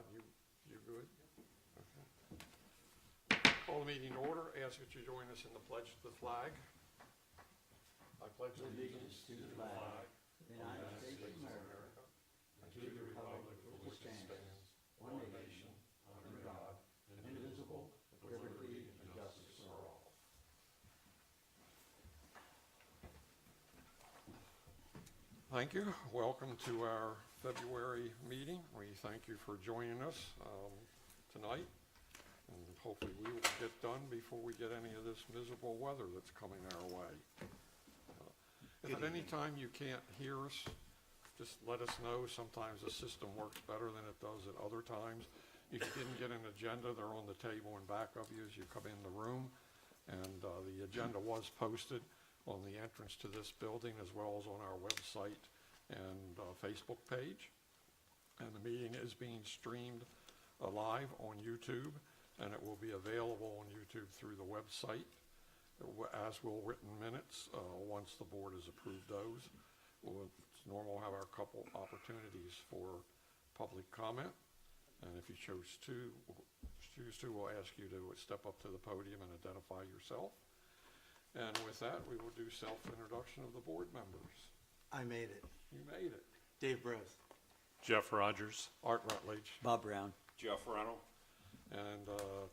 Todd, you good? Okay. Call the meeting to order. Ask that you join us in the pledge to the flag. I pledge allegiance to the flag of the United States of America, and to the republic for which it stands, one nation, under God, indivisible, with liberty and justice for all. Thank you. Welcome to our February meeting. We thank you for joining us tonight, and hopefully we will get done before we get any of this miserable weather that's coming our way. If at any time you can't hear us, just let us know. Sometimes the system works better than it does at other times. If you didn't get an agenda, they're on the table in back of you as you come in the room. And the agenda was posted on the entrance to this building as well as on our website and Facebook page. And the meeting is being streamed live on YouTube, and it will be available on YouTube through the website, as will written minutes once the board has approved those. We'll, it's normal, have our couple opportunities for public comment, and if you choose to, we'll ask you to step up to the podium and identify yourself. And with that, we will do self-introduction of the board members. I made it. You made it. Dave Brose. Jeff Rogers. Art Rutledge. Bob Brown. Jeff Reynolds. And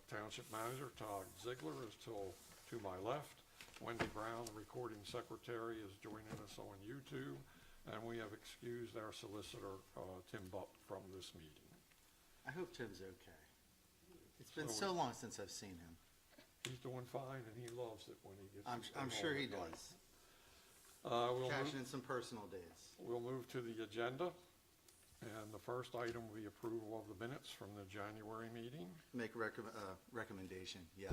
Township Manager Todd Ziegler is to my left. Wendy Brown, the recording secretary, is joining us on YouTube. And we have excused our solicitor, Tim Buck, from this meeting. I hope Tim's okay. It's been so long since I've seen him. He's doing fine, and he loves it when he gets to stay I'm home sure he at night. does. Cashing in some personal days. We'll move to the agenda. And the first item will be approval of the minutes from the January meeting. Make a recommendation, yeah.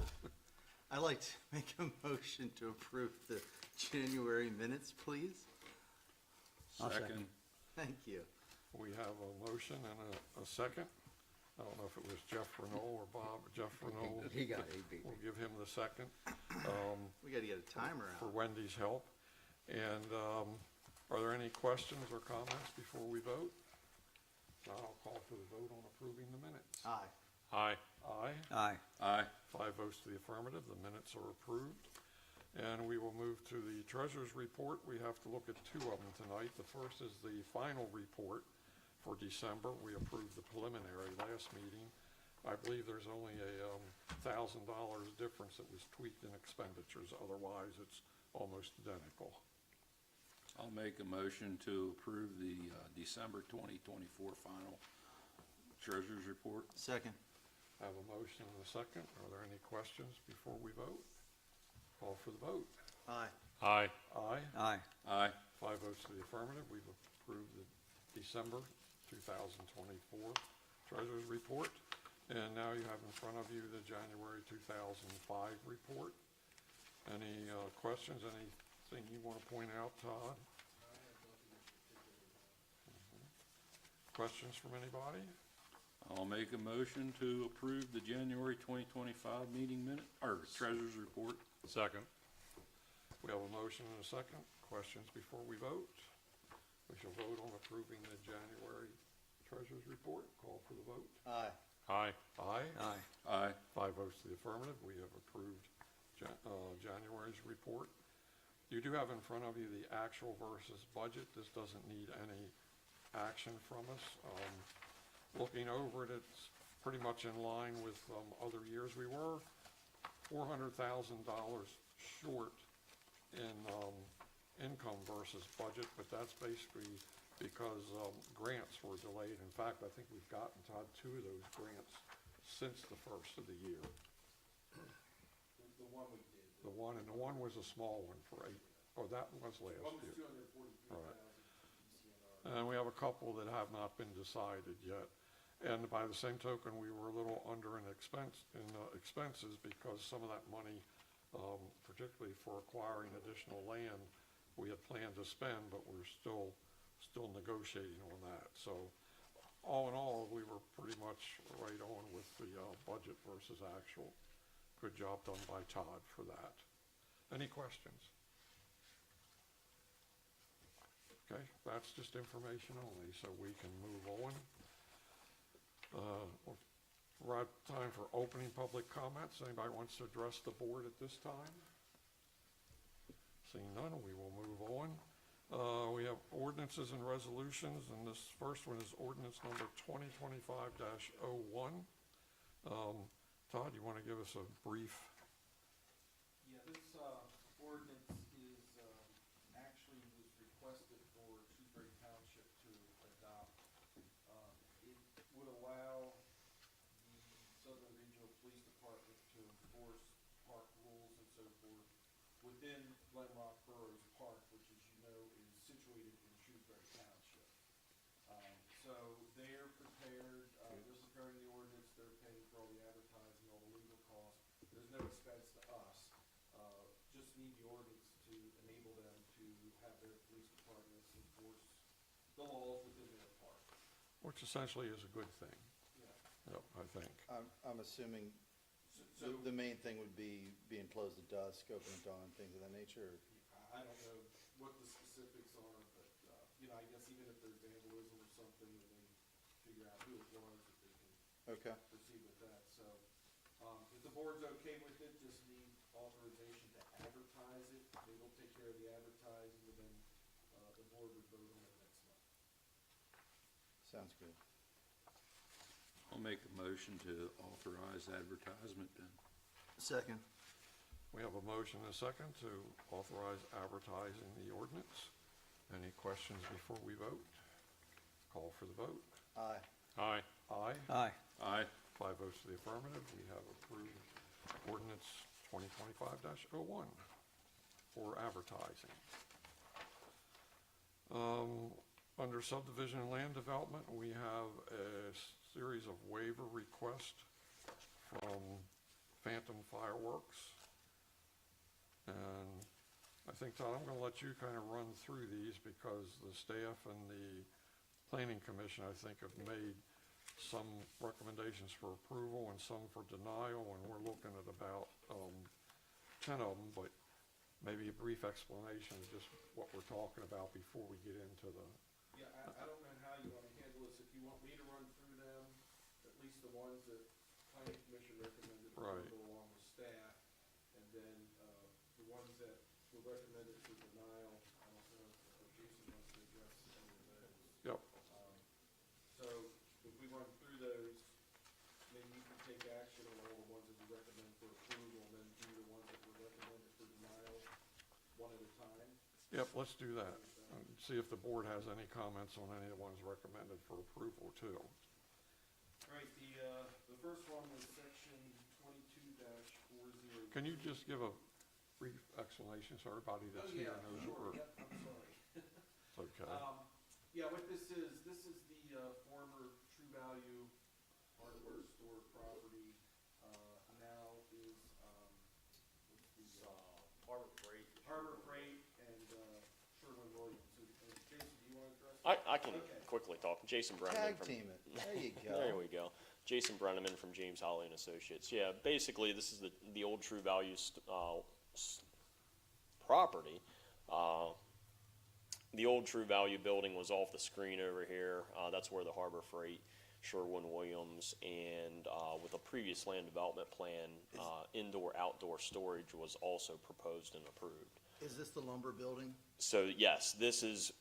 I'd like to make a motion to approve the January minutes, please. I'll second. Thank you. We have a motion and a second. I don't know if it was Jeff Renault or Bob. Jeff Renault. He got it. We'll give him the second. We got to get a timer For out. Wendy's help. And are there any questions or comments before we vote? Now I'll call for the vote on approving the minutes. Aye. Aye. Aye. Aye. Aye. 5 votes to the affirmative. The minutes are approved. And we will move to the treasurer's report. We have to look at two of them tonight. The first is the final report for December. We approved the preliminary last meeting. I believe there's only a $1,000 difference that was tweaked in expenditures. Otherwise, it's almost identical. I'll make a motion to approve the December 2024 final treasurer's report. Second. I have a motion and a second. Are there any questions before we vote? Call for the vote. Aye. Aye. Aye. Aye. Aye. 5 votes to the affirmative. We've approved the December 2024 treasurer's report. And now you have in front of you the January 2005 report. Any questions, anything you want to point out, Todd? Questions from anybody? I'll make a motion to approve the January 2025 meeting minute, or treasurer's report. Second. We have a motion and a second. Questions before we vote? We shall vote on approving the January treasurer's report. Call for the vote. Aye. Aye. Aye. Aye. Aye. 5 votes to the affirmative. We have approved January's report. You do have in front of you the actual versus budget. This doesn't need any action from us. Looking over it, it's pretty much in line with other years. We were $400,000 short in income versus budget, but that's basically because grants were delayed. In fact, I think we've gotten, Todd, 2 of those grants since the first of the year. The one we did. The one was a small one for 8, or that was last One was year. $243,000 Right. DCNR. And we have a couple that have not been decided yet. And by the same token, we were a little under in expenses because some of that money, particularly for acquiring additional land, we had planned to spend, but we're still negotiating on that. So all in all, we were pretty much right on with the budget versus actual. Good job done by Todd for that. Any questions? Okay, that's just information only, so we can move on. We're at time for opening public comments. Anybody wants to address the board at this time? Seeing none, we will move on. We have ordinances and resolutions, and this first one is ordinance number 2025-01. Todd, you want to give us a brief? Yeah, this ordinance is actually was requested for Shrewsbury Township to adopt. It would allow the Southern Regional Police Department to enforce park rules and so forth within Glenrock Burrows Park, which, as you know, is situated in Shrewsbury Township. So they're prepared, they're preparing the ordinance, they're paying for all the advertising, all the legal costs. There's no expense to us. Just need the ordinance to enable them to have their police departments enforce the laws within their park. Which essentially is a good thing. Yeah. Yep, I think. I'm assuming So the main thing would be being closed at dusk, open at dawn, things of that nature. Or- I don't know what the specifics are, but, I guess even if there's vandalism or something, and they figure out who it was, that they can Okay. proceed with that. So, if the board's okay with it, just need authorization to advertise it. They will take care of the advertising, and then, the board would vote on it next month. Sounds good. I'll make a motion to authorize advertisement then. Second. We have a motion and a second to authorize advertising the ordinance. Any questions before we vote? Call for the vote. Aye. Aye. Aye. Aye. Aye. 5 votes to the affirmative. We have approved ordinance 2025-01 for advertising. Under subdivision and land development, we have a series of waiver requests from Phantom Fireworks. And I think, Todd, I'm going to let you kind of run through these because the staff and the planning commission, I think, have made some recommendations for approval and some for denial, and we're looking at about 10 of them, but maybe a brief explanation of just what we're talking about before we get into the, Yeah, I don't know how you want to handle this. If you want me to run through them, at least the ones that planning commission recommended Right. approval along with staff, and then, the ones that were recommended for denial, I don't know if Jason wants to address any of those. yep, So if we run through those, maybe you can take action on all the ones that we recommend for approval, and then do the ones that were recommended for denial one at a time. yep, let's do that. And see if the board has any comments on any of the ones recommended for approval too. All right, the first one was section 22-40. Can you just give a brief explanation so everybody that's here knows what Sure, we're, yep, I'm sorry. it's okay. Yeah, what this is the former True Value hardware store property, now is, what's the, Harbor Freight and, Sherwin-Williams. And Jason, do you want to address that? I can Okay. quickly talk. Jason Brenneman Tag from team it. There you go. there we go. Jason Brenneman from James Holly and Associates. Yeah, basically this is the old True Value property. The old True Value building was off the screen over here. That's where the Harbor Freight, Sherwin-Williams, and with a previous land development plan, indoor-outdoor storage was also proposed and approved. Is this the lumber building? So yes,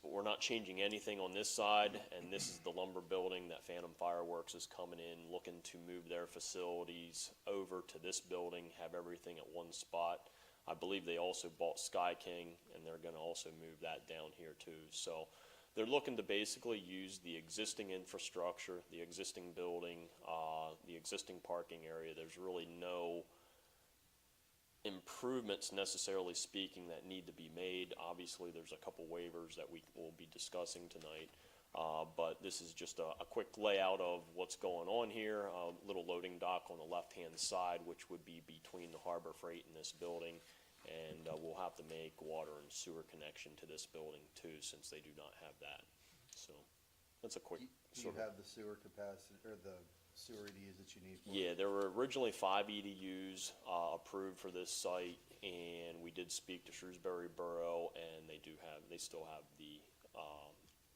we're not changing anything on this side, and this is the lumber building that Phantom Fireworks is coming in, looking to move their facilities over to this building, have everything at one spot. I believe they also bought Sky King, and they're gonna also move that down here too. So they're looking to basically use the existing infrastructure, the existing building, the existing parking area. There's really no improvements necessarily speaking that need to be made. Obviously, there's a couple waivers that we will be discussing tonight, but this is just a quick layout of what's going on here. A little loading dock on the left-hand side, which would be between the Harbor Freight and this building, and we'll have to make water and sewer connection to this building too, since they do not have that. So that's a quick Do you sort of. have the sewer capacity, or the sewer EDUs that you need for it? Yeah, there were originally 5 EDUs approved for this site, and we did speak to Shrewsbury Borough, and they still have the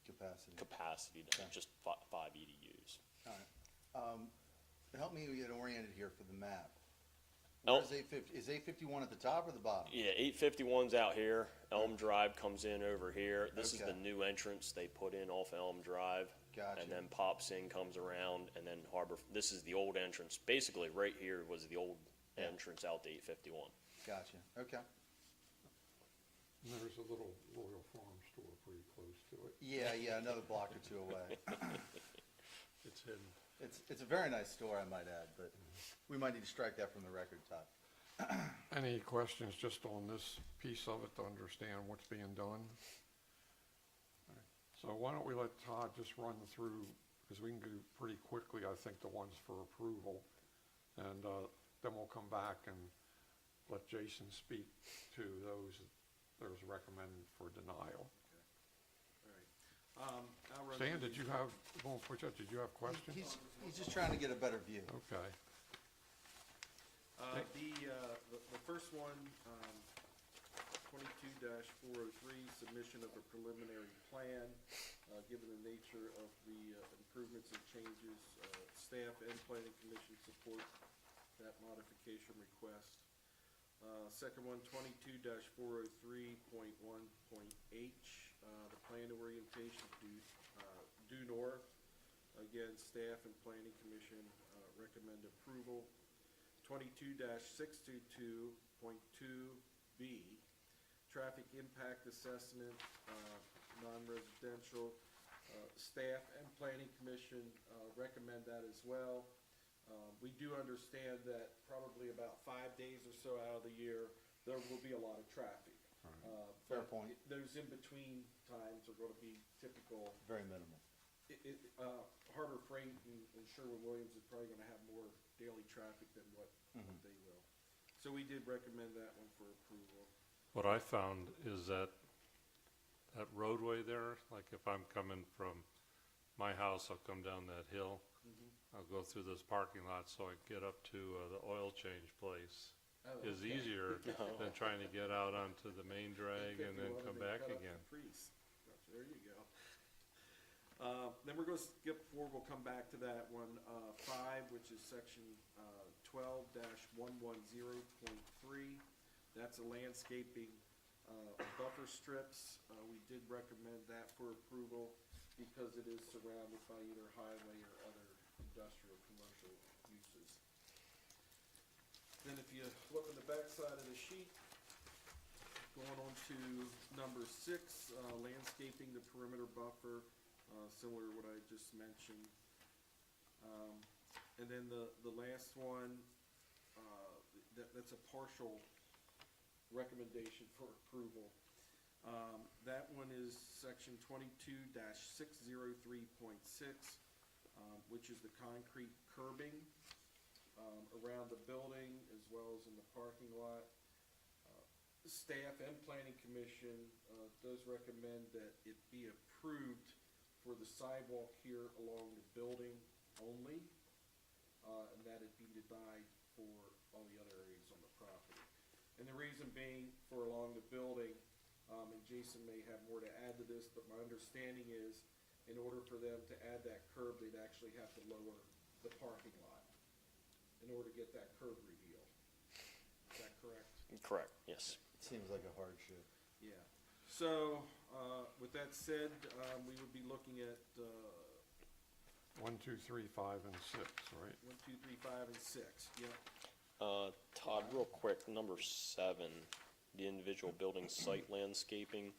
Capacity. capacity to have Okay. just 5 EDUs. All right. Help me get oriented here for the map. El- Where's 850, is 851 at the top or the bottom? Yeah, 851's out here. Elm Drive comes in over here. This is Okay. the new entrance they put in off Elm Drive. Gotcha. And then pops in, comes around, and then Harbor, this is the old entrance. Basically, right here was the old entrance out to 851. Gotcha, okay. And there's a little Royal Farm store pretty close to it. Yeah, another block or two away. It's hidden. It's a very nice store, I might add, but we might need to strike that from the record, Todd. Any questions just on this piece of it to understand what's being done? So why don't we let Todd just run through, because we can go pretty quickly, I think, the ones for approval. And then we'll come back and let Jason speak to those recommended for denial. I'll run Stan, through did you these. have, did you have questions? He's just trying to get a better view. Okay. The first one, 22-403, submission of a preliminary plan. Given the nature of the improvements and changes, staff and planning commission support that modification request. Second one, 22-403.1.H, the plan orientation due north. Again, staff and planning commission recommend approval. 22-622.2B, traffic impact assessment, non-residential. Staff and planning commission recommend that as well. We do understand that probably about 5 days or so out of the year, there will be a lot of traffic. Fair But point. Those in-between times are gonna be typical. Very minimal. Harbor Freight and Sherwin-Williams is probably gonna have more daily traffic than what they will. So we did recommend that one for approval. What I found is that roadway there, like if I'm coming from my house, I'll come down that hill. I'll go through this parking lot so I get up to the oil change place. Oh, Is okay. easier than trying to get out onto the main drag and then 51, come they back cut up again. the trees. Gotcha, there you go. Then we're gonna skip forward, we'll come back to that one. 5, which is section 12-110.3. That's a landscaping buffer strips. We did recommend that for approval because it is surrounded by either highway or other industrial, commercial uses. Then if you look on the back side of the sheet, going on to number 6, landscaping the perimeter buffer, similar to what I just mentioned. And then the last one, that's a partial recommendation for approval. That one is section 22-603.6, which is the concrete curbing around the building as well as in the parking lot. Staff and planning commission does recommend that it be approved for the sidewalk here along the building only, and that it be denied for all the other areas on the property. And the reason being for along the building, and Jason may have more to add to this, but my understanding is in order for them to add that curb, they'd actually have to lower the parking lot in order to get that curb reveal. Is that correct? Correct, yes. Seems like a hardship. Yeah. So, with that said, we would be looking at 1, 2, 3, 5, and 6, right? 1, 2, 3, 5, and 6. Yep. Todd, real quick, number 7, the individual building site landscaping.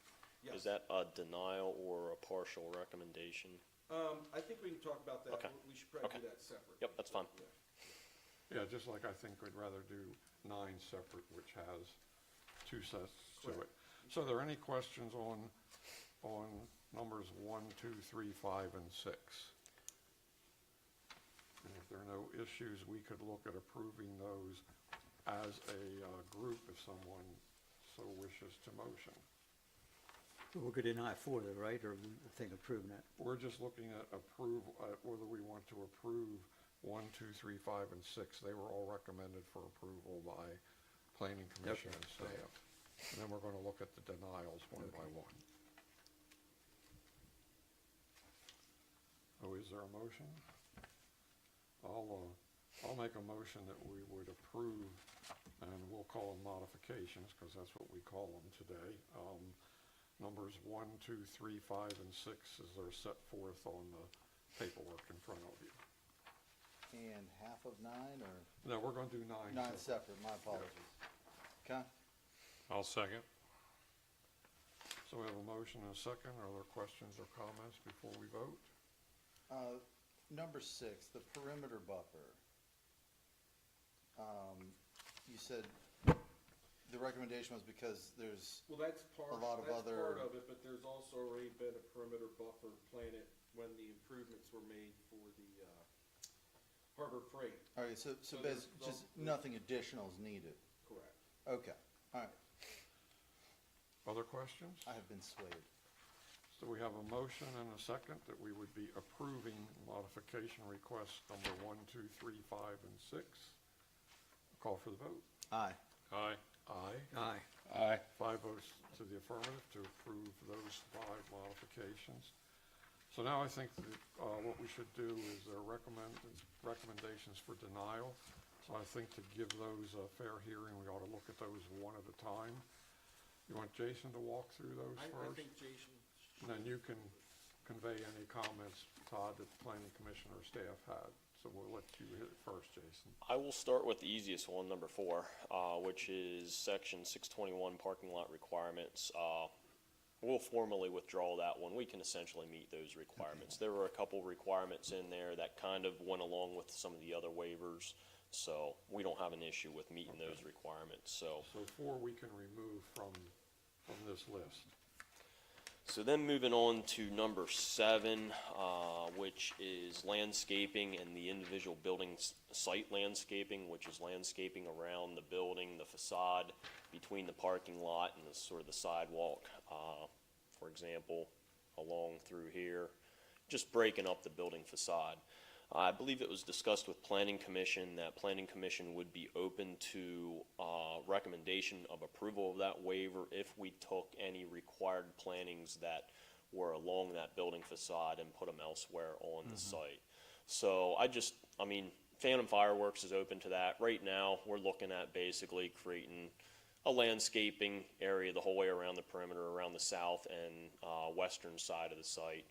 Yes. Is that a denial or a partial recommendation? I think we can talk about that. Okay. We should probably Okay. do that separate. Yep, that's fine. Yeah. Yeah, just like I think we'd rather do 9 separate, which has 2 sets to it. Correct. So are there any questions on numbers 1, 2, 3, 5, and 6? And if there are no issues, we could look at approving those as a group if someone so wishes to motion. We're going to deny 4 though, right, or we think approving that? We're just looking at whether we want to approve 1, 2, 3, 5, and 6. They were all recommended for approval by planning commission and staff. And then we're going to look at the denials one by one. Oh, is there a motion? I'll make a motion that we would approve, and we'll call them modifications, because that's what we call them today. Numbers 1, 2, 3, 5, and 6 as they're set forth on the paperwork in front of you. And half of 9, or No, we're gonna do 9. 9 separate, my apologies. Okay? I'll second. So we have a motion and a second. Are there questions or comments before we vote? Number 6, the perimeter buffer. You said the recommendation was because there's, Well, that's part, A lot of that's other- part of it, but there's also already been a perimeter buffer planted when the improvements were made for the, Harbor Freight. all right, so So there's just no- nothing additional is needed. Correct. Okay, all right, Other questions? I have been swayed. So we have a motion and a second that we would be approving modification request number 1, 2, 3, 5, and 6. Call for the vote. Aye. Aye. Aye. Aye. Aye. 5 votes to the affirmative to approve those 5 modifications. So now I think that what we should do is recommendations for denial. So I think to give those a fair hearing, we ought to look at those one at a time. You want Jason to walk through those I first? think Jason. And then you can convey any comments, Todd, that the planning commission or staff had. So we'll let you hit it first, Jason. I will start with the easiest one, number 4, which is section 621 parking lot requirements. We'll formally withdraw that one. We can essentially meet those requirements. There were a couple requirements in there that kind of went along with some of the other waivers, so we don't have an issue with meeting those requirements, so. So 4 we can remove from this list. So then moving on to number 7, which is landscaping and the individual building site landscaping, which is landscaping around the building, the facade, between the parking lot and the sort of the sidewalk, for example, along through here, just breaking up the building facade. I believe it was discussed with Planning Commission that Planning Commission would be open to recommendation of approval of that waiver if we took any required plantings that were along that building facade and put them elsewhere on the site. So I mean, Phantom Fireworks is open to that. Right now, we're looking at basically creating a landscaping area the whole way around the perimeter, around the south and western side of the site.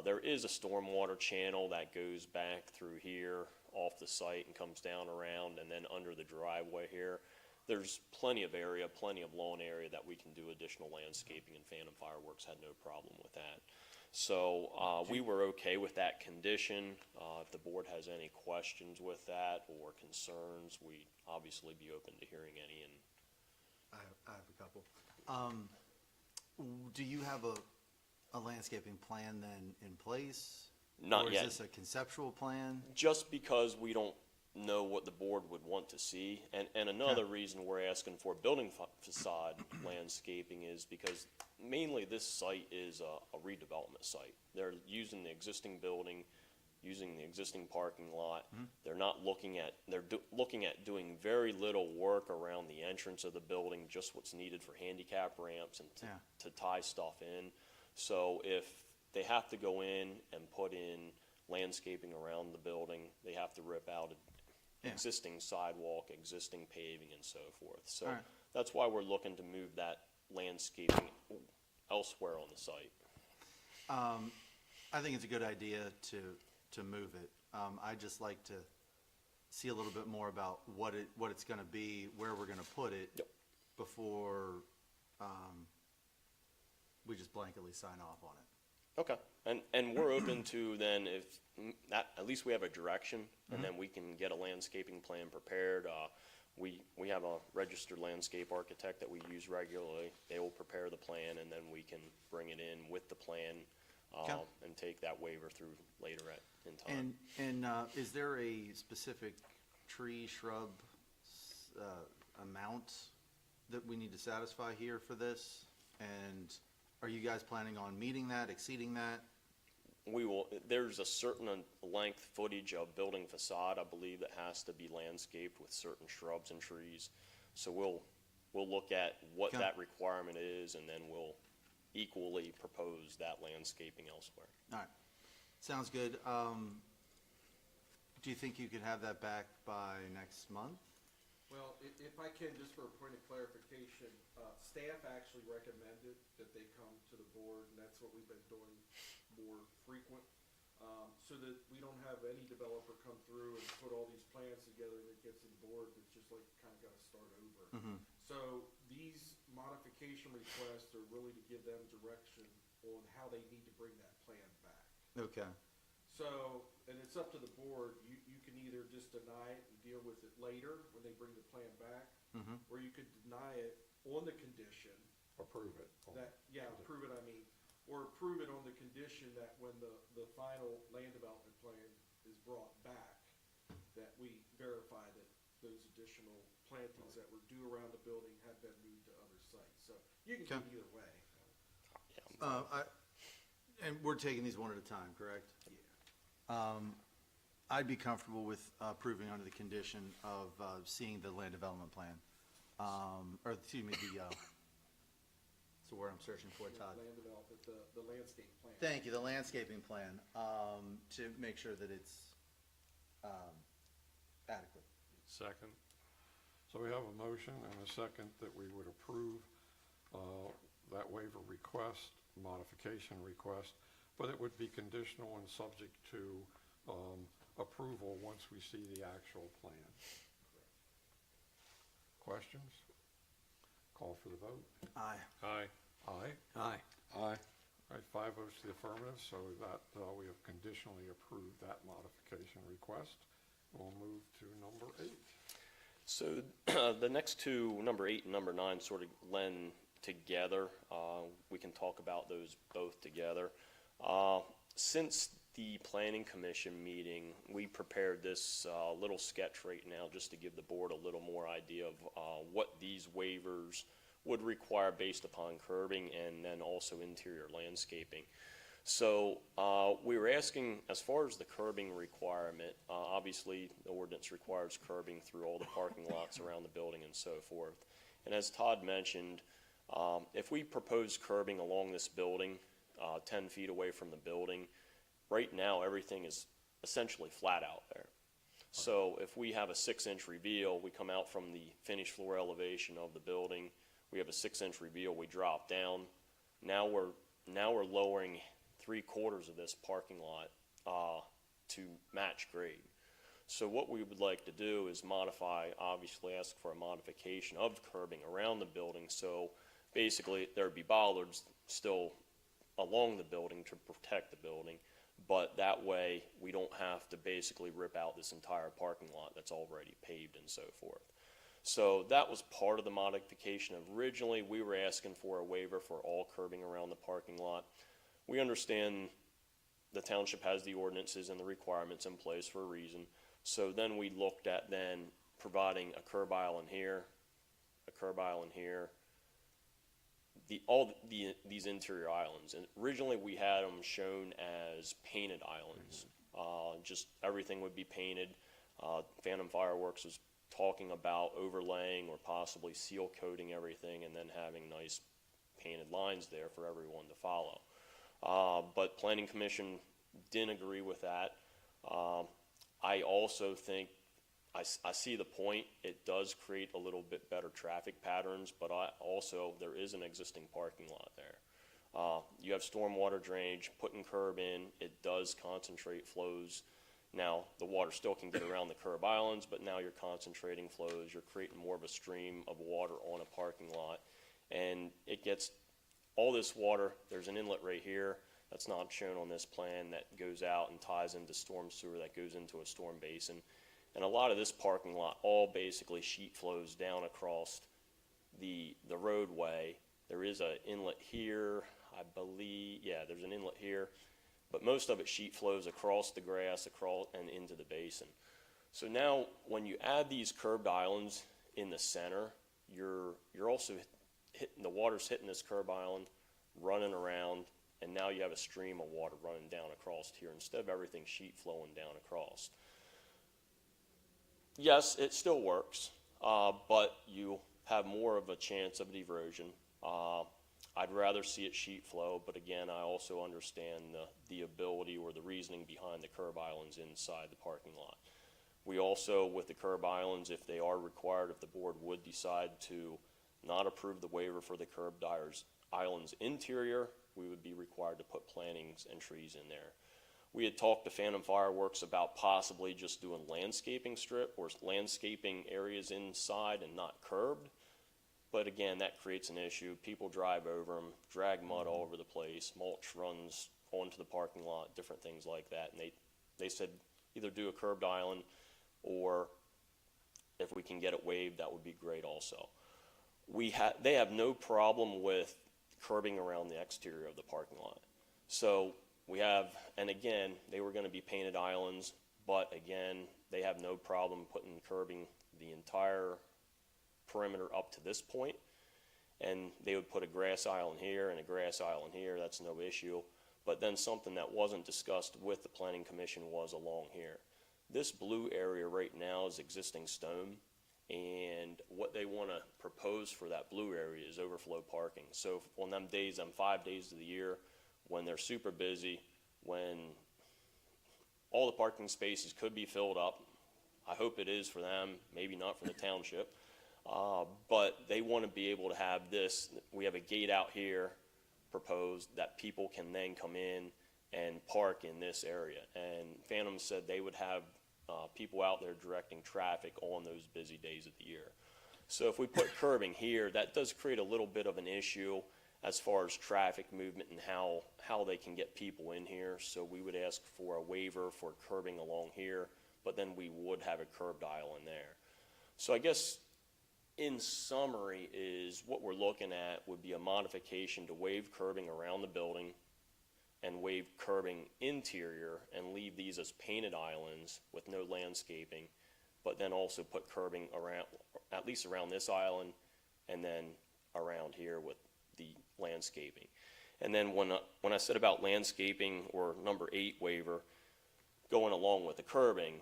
There is a stormwater channel that goes back through here off the site and comes down around and then under the driveway here. There's plenty of area, plenty of lawn area that we can do additional landscaping, and Phantom Fireworks had no problem with that. So we were okay with that condition. If the board has any questions with that or concerns, we'd obviously be open to hearing any. And I have a couple. Do you have a landscaping plan then in place? Not yet. Or is this a conceptual plan? Just because we don't know what the board would want to see. And another reason we're asking for building facade landscaping is because mainly this site is a redevelopment site. They're using the existing building, using the existing parking lot. They're not looking at, looking at doing very little work around the entrance of the building, just what's needed for handicap ramps and to tie stuff in. So if they have to go in and put in landscaping around the building, they have to rip out existing sidewalk, existing paving, and so forth. So that's why we're looking to move that landscaping elsewhere on the site. I think it's a good idea to move it. I'd just like to see a little bit more about what it's gonna be, where we're gonna put it before we just blanketly sign off on it. Okay, and we're open to then if that, at least we have a direction, and then we can get a landscaping plan prepared. We have a registered landscape architect that we use regularly. They will prepare the plan, and then we can bring it in with the plan and take that waiver through later in time. And is there a specific tree, shrub amount that we need to satisfy here for this? And are you guys planning on meeting that, exceeding that? We will, there's a certain length footage of building facade, I believe, that has to be landscaped with certain shrubs and trees. So we'll look at what that requirement is, and then we'll equally propose that landscaping elsewhere. All right, sounds good. Do you think you could have that back by next month? Well, if I can, just for a point of clarification, staff actually recommended that they come to the board, and that's what we've been doing more frequent, so that we don't have any developer come through and put all these plans together and it gets to the board, it's just like kind of got to start over. So these modification requests are really to give them direction on how they need to bring that plan back. Okay. So, and it's up to the board, you can either just deny it and deal with it later when they bring the plan back, or you could deny it on the condition Approve it. that, approve it, or approve it on the condition that when the final land development plan is brought back, that we verify that those additional plantings that were due around the building have been moved to other sites. So you can do it either way. And we're taking these one at a time, correct? Yeah. I'd be comfortable with approving under the condition of seeing the land development plan. Or, excuse me, it's the word I'm searching for, Todd. Land development, the landscape plan. Thank you, the landscaping plan, to make sure that it's adequate. Second. So we have a motion and a second that we would approve that waiver request, modification request, but it would be conditional and subject to approval once we see the actual plan. Questions? Call for the vote. Aye. Aye. Aye. Aye. Aye. All right, 5 votes to the affirmative, so that we have conditionally approved that modification request. We'll move to number 8. So the next two, number 8 and number 9, sort of blend together. We can talk about those both together. Since the Planning Commission meeting, we prepared this little sketch right now just to give the board a little more idea of what these waivers would require based upon curbing and then also interior landscaping. So we were asking, as far as the curbing requirement, obviously the ordinance requires curbing through all the parking lots around the building and so forth. And as Todd mentioned, if we propose curbing along this building, 10 feet away from the building, right now everything is essentially flat out there. So if we have a 6-inch reveal, we come out from the finished floor elevation of the building, we have a 6-inch reveal, we drop down. Now we're lowering 3/4 of this parking lot to match grade. So what we would like to do is modify, obviously ask for a modification of curbing around the building. So basically there'd be bollards still along the building to protect the building, but that way we don't have to basically rip out this entire parking lot that's already paved and so forth. So that was part of the modification. Originally, we were asking for a waiver for all curbing around the parking lot. We understand the township has the ordinances and the requirements in place for a reason. So then we looked at then providing a curb aisle in here, a curb aisle in here, these interior islands. And originally we had them shown as painted islands. Just everything would be painted. Phantom Fireworks was talking about overlaying or possibly seal coating everything and then having nice painted lines there for everyone to follow. But Planning Commission didn't agree with that. I also think, I see the point. It does create a little bit better traffic patterns, but there is an existing parking lot there. You have stormwater drainage, putting curb in, it does concentrate flows. Now, the water still can get around the curb islands, but now you're concentrating flows, you're creating more of a stream of water on a parking lot. And it gets all this water, there's an inlet right here that's not shown on this plan that goes out and ties into storm sewer that goes into a storm basin. And a lot of this parking lot all basically sheet flows down across the roadway. There is an inlet here, I believe, yeah, there's an inlet here. But most of it sheet flows across the grass, and into the basin. So now, when you add these curbed islands in the center, you're also hitting, the water's hitting this curb island, running around, and now you have a stream of water running down across here instead of everything sheet flowing down across. Yes, it still works, but you have more of a chance of erosion. I'd rather see it sheet flow, but again, I also understand the ability or the reasoning behind the curb islands inside the parking lot. We also, with the curb islands, if they are required, if the board would decide to not approve the waiver for the curb islands interior, we would be required to put plantings and trees in there. We had talked to Phantom Fireworks about possibly just doing landscaping strip or landscaping areas inside and not curbed. But again, that creates an issue. People drive over them, drag mud all over the place, mulch runs onto the parking lot, different things like that. And they said either do a curbed island, or if we can get it waived, that would be great also. They have no problem with curbing around the exterior of the parking lot. So we have, and again, they were going to be painted islands, but again, they have no problem putting curbing the entire perimeter up to this point, and they would put a grass island here and a grass island here. That's no issue. But then something that wasn't discussed with the planning commission was along here. This blue area right now is existing stone, and what they want to propose for that blue area is overflow parking. So on them days, them 5 days of the year, when they're super busy, when all the parking spaces could be filled up, I hope it is for them, maybe not for the township, but they want to be able to have this. We have a gate out here proposed that people can then come in and park in this area. And Phantom said they would have people out there directing traffic on those busy days of the year. So if we put curbing here, that does create a little bit of an issue as far as traffic movement and how they can get people in here. So we would ask for a waiver for curbing along here, but then we would have a curbed aisle in there. So I guess in summary is what we're looking at would be a modification to waive curbing around the building and waive curbing interior and leave these as painted islands with no landscaping, but then also put curbing around, at least around this island, and then around here with the landscaping. And then when I said about landscaping or number 8 waiver, going along with the curbing,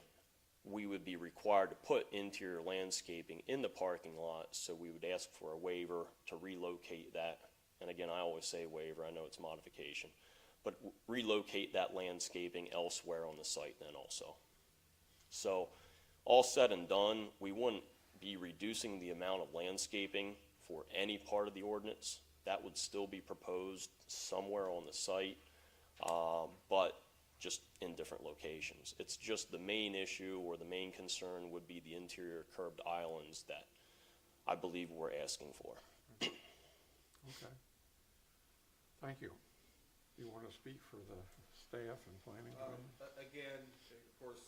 we would be required to put interior landscaping in the parking lot, so we would ask for a waiver to relocate that. And again, I always say waiver, I know it's modification, but relocate that landscaping elsewhere on the site then also. So all said and done, we wouldn't be reducing the amount of landscaping for any part of the ordinance. That would still be proposed somewhere on the site, but just in different locations. It's just the main issue or the main concern would be the interior curbed islands that I believe we're asking for. Okay. Thank you. You want to speak for the staff and planning committee? Again, of course,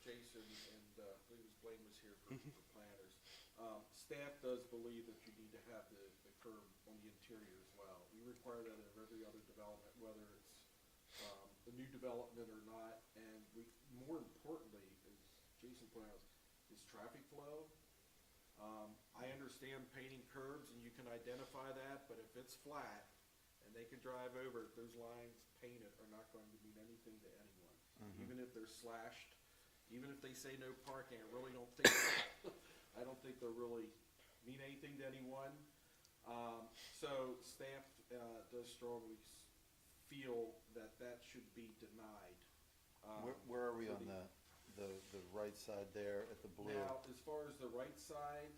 Jason and I believe Blaine was here for planners. Staff does believe that you need to have the curb on the interior as well. We require that of every other development, whether it's a new development or not. And more importantly, as Jason pointed out, is traffic flow. I understand painting curbs and you can identify that, but if it's flat and they can drive over it, those lines painted are not going to mean anything to anyone. Even if they're slashed, even if they say no parking, I really don't think I don't think they'll really mean anything to anyone. So staff does strongly feel that that should be denied. Where are we on the right side there at the blue? Now, as far as the right side,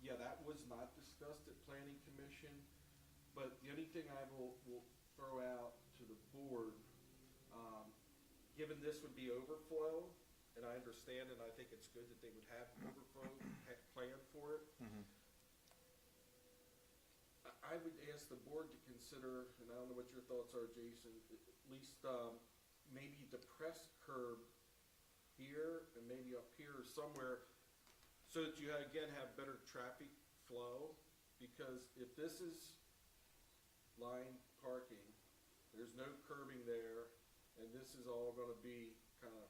yeah, that was not discussed at Planning Commission, but the only thing I will throw out to the board, given this would be overflow, and I understand and I think it's good that they would have overflow planned for it. I would ask the board to consider, and I don't know what your thoughts are, Jason, at least maybe depress curb here and maybe up here or somewhere, so that you again have better traffic flow. Because if this is line parking, there's no curbing there, and this is all going to be kind of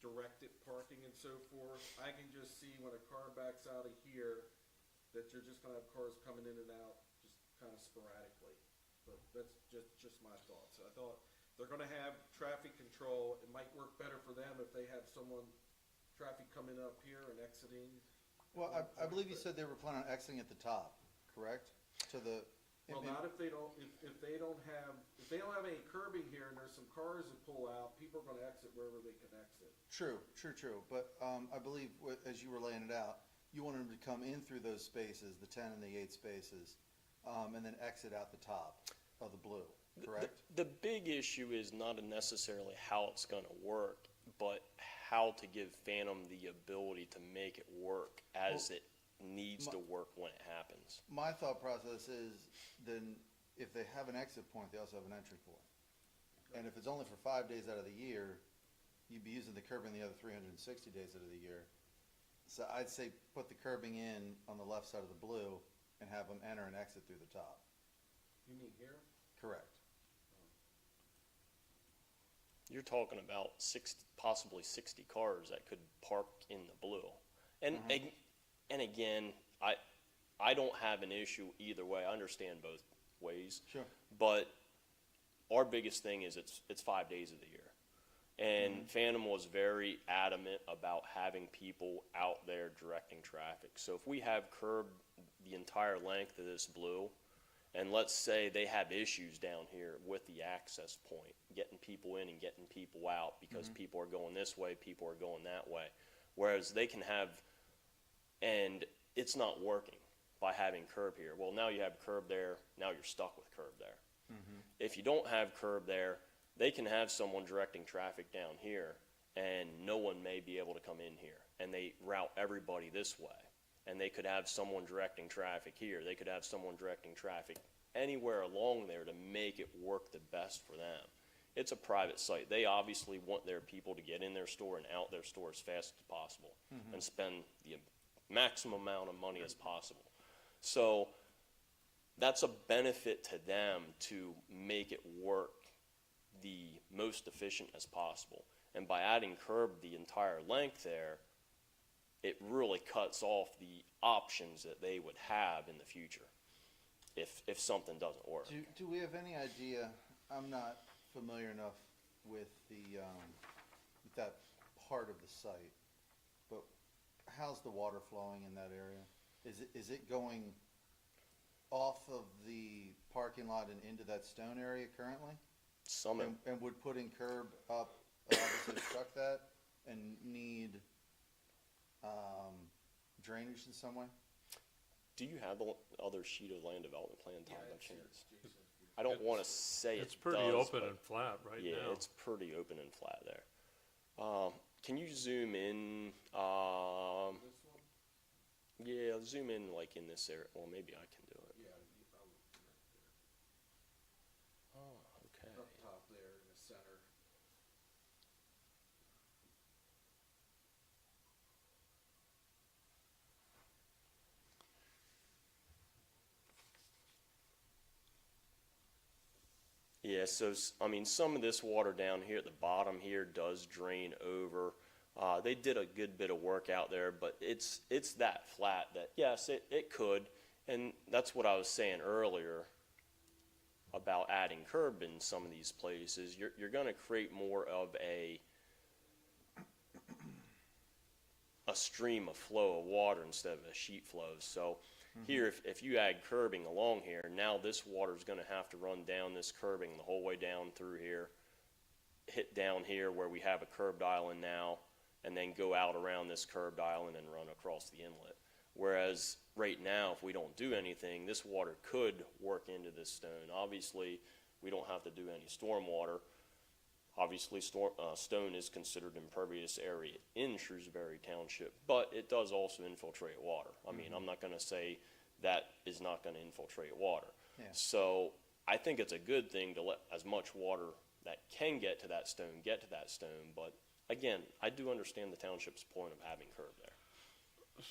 directed parking and so forth, I can just see when a car backs out of here that you're just going to have cars coming in and out just kind of sporadically. But that's just my thoughts. I thought they're going to have traffic control. It might work better for them if they have traffic coming up here and exiting. Well, I believe you said they were planning on exiting at the top, correct? To the Well, not if they don't, if they don't have any curbing here and there's some cars that pull out, people are gonna exit wherever they can exit. True, but, I believe, as you were laying it out, you wanted them to come in through those spaces, the 10 and the 8 spaces, and then exit out the top of the blue, correct? The big issue is not necessarily how it's gonna work, but how to give Phantom the ability to make it work as it needs to work when it happens. My thought process is, then, if they have an exit point, they also have an entry point. And if it's only for 5 days out of the year, you'd be using the curbing the other 360 days out of the year. So I'd say put the curbing in on the left side of the blue and have them enter and exit through the top. You mean here? Correct. You're talking about possibly 60 cars that could park in the blue. And, and again, I don't have an issue either way. I understand both ways. Sure. But our biggest thing is it's 5 days of the year. And Phantom was very adamant about having people out there directing traffic. So if we have curbed the entire length of this blue, and let's say they have issues down here with the access point, getting people in and getting people out because people are going this way, people are going that way. Whereas they can have, and it's not working by having curb here. Well, now you have curb there, now you're stuck with curb there. If you don't have curb there, they can have someone directing traffic down here, and no one may be able to come in here, and they route everybody this way. And they could have someone directing traffic here. They could have someone directing traffic anywhere along there to make it work the best for them. It's a private site. They obviously want their people to get in their store and out their store as fast as possible and spend the maximum amount of money as possible. So that's a benefit to them to make it work the most efficient as possible. And by adding curb the entire length there, it really cuts off the options that they would have in the future if something doesn't work. Do we have any idea, I'm not familiar enough with the, with that part of the site, but how's the water flowing in that area? Is it going off of the parking lot and into that stone area currently? And would putting curb up obviously obstruct that and need drainage in some way? Do you have the other sheet of land development plan, Tom, by it's chance? Jason. I don't want to say It's it pretty does, open but and flat right yeah, now. it's pretty open and flat there. Can you zoom in? This one? Yeah, zoom in like in this area. Well, maybe I can do it. Yeah, you probably do right there. Oh, okay. Up top there in the center. Yeah, so, I mean, some of this water down here at the bottom here does drain over. They did a good bit of work out there, but it's that flat that, yes, it could. And that's what I was saying earlier about adding curb in some of these places. You're going to create more of a stream of flow of water instead of a sheet flow. So here, if you add curbing along here, now this water is going to have to run down this curbing the whole way down through here, hit down here where we have a curbed island now, and then go out around this curbed island and run across the inlet. Whereas right now, if we don't do anything, this water could work into this stone. Obviously, we don't have to do any storm water. Obviously, stone is considered impervious area in Shrewsbury Township, but it does also infiltrate water. I mean, I'm not going to say that is not going to infiltrate water. Yeah. So I think it's a good thing to let as much water that can get to that stone, but again, I do understand the township's point of having curb there.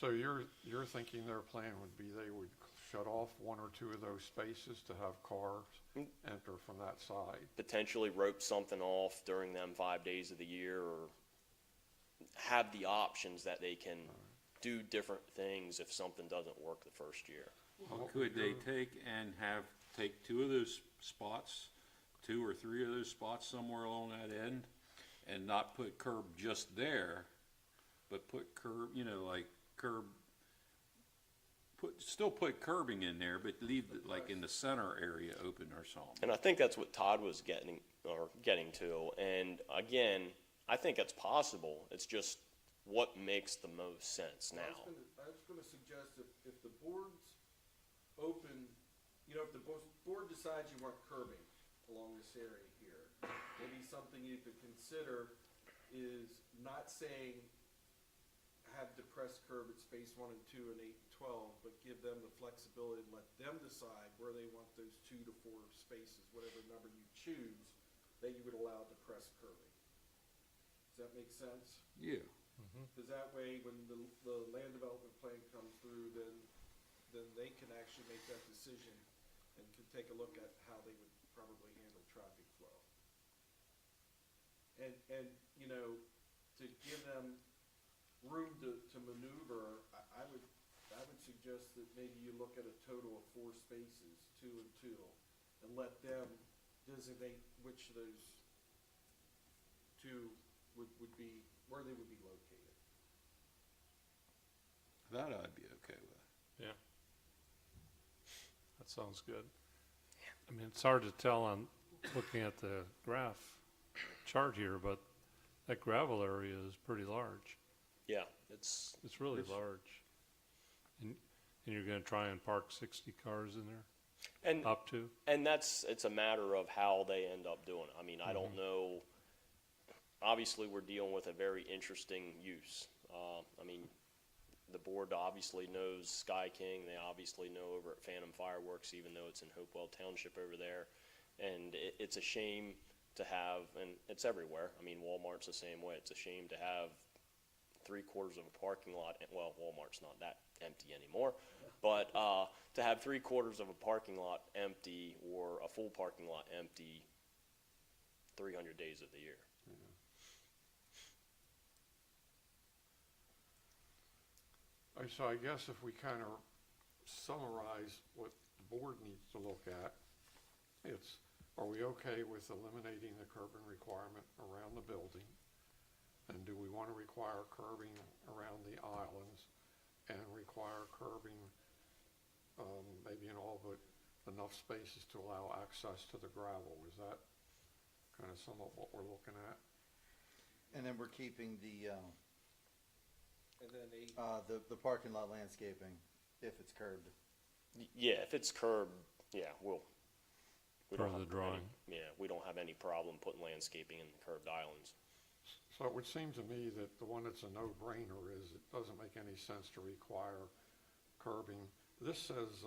So you're thinking their plan would be they would shut off one or two of those spaces to have cars enter from that side? Potentially rope something off during them 5 days of the year, or have the options that they can do different things if something doesn't work the first year. Could they take two of those spots, 2 or 3 of those spots somewhere along that end, and not put curb just there, but put curb, like curb still put curbing in there, but leave it like in the center area open or something. And I think that's what Todd was getting to. And again, I think it's possible. It's just what makes the most sense now. I was gonna suggest if the board's open, you know, if the board decides you want curbing along this area here, maybe something you could consider is not saying have depressed curb at space 1 and 2 and 8 and 12, but give them the flexibility and let them decide where they want those 2 to 4 spaces, whatever number you choose, that you would allow depressed curbing. Does that make sense? Yeah. Because that way, when the land development plan comes through, then they can actually make that decision and can take a look at how they would probably handle traffic flow. And, you know, to give them room to maneuver, I would suggest that maybe you look at a total of 4 spaces, 2 and 2, and let them designate which of those 2 would be, where they would be located. That I'd be okay with. Yeah. That sounds good. I mean, it's hard to tell on looking at the graph chart here, but that gravel area is pretty large. Yeah, it's It's really large. And you're gonna try and park 60 cars in there, and up to? and it's a matter of how they end up doing it. I mean, I don't know. Obviously, we're dealing with a very interesting use. I mean, the board obviously knows Sky King. They obviously know over at Phantom Fireworks, even though it's in Hopewell Township over there. And it's a shame to have, and it's everywhere. I mean, Walmart's the same way. It's a shame to have 3/4 of a parking lot. Well, Walmart's not that empty anymore, but to have 3/4 of a parking lot empty or a full parking lot empty 300 days of the year. So I guess if we kind of summarize what the board needs to look at, it's, are we okay with eliminating the curbing requirement around the building? And do we want to require curbing around the islands and require curbing maybe in all but enough spaces to allow access to the gravel? Is that kind of somewhat what we're looking at? And then we're keeping the And then the parking lot landscaping if it's curbed. Yeah, if it's curbed, yeah, we Per don't the have drawing. we don't have any problem putting landscaping in the curbed islands. So it would seem to me that the one that's a no-brainer is it doesn't make any sense to require curbing. This says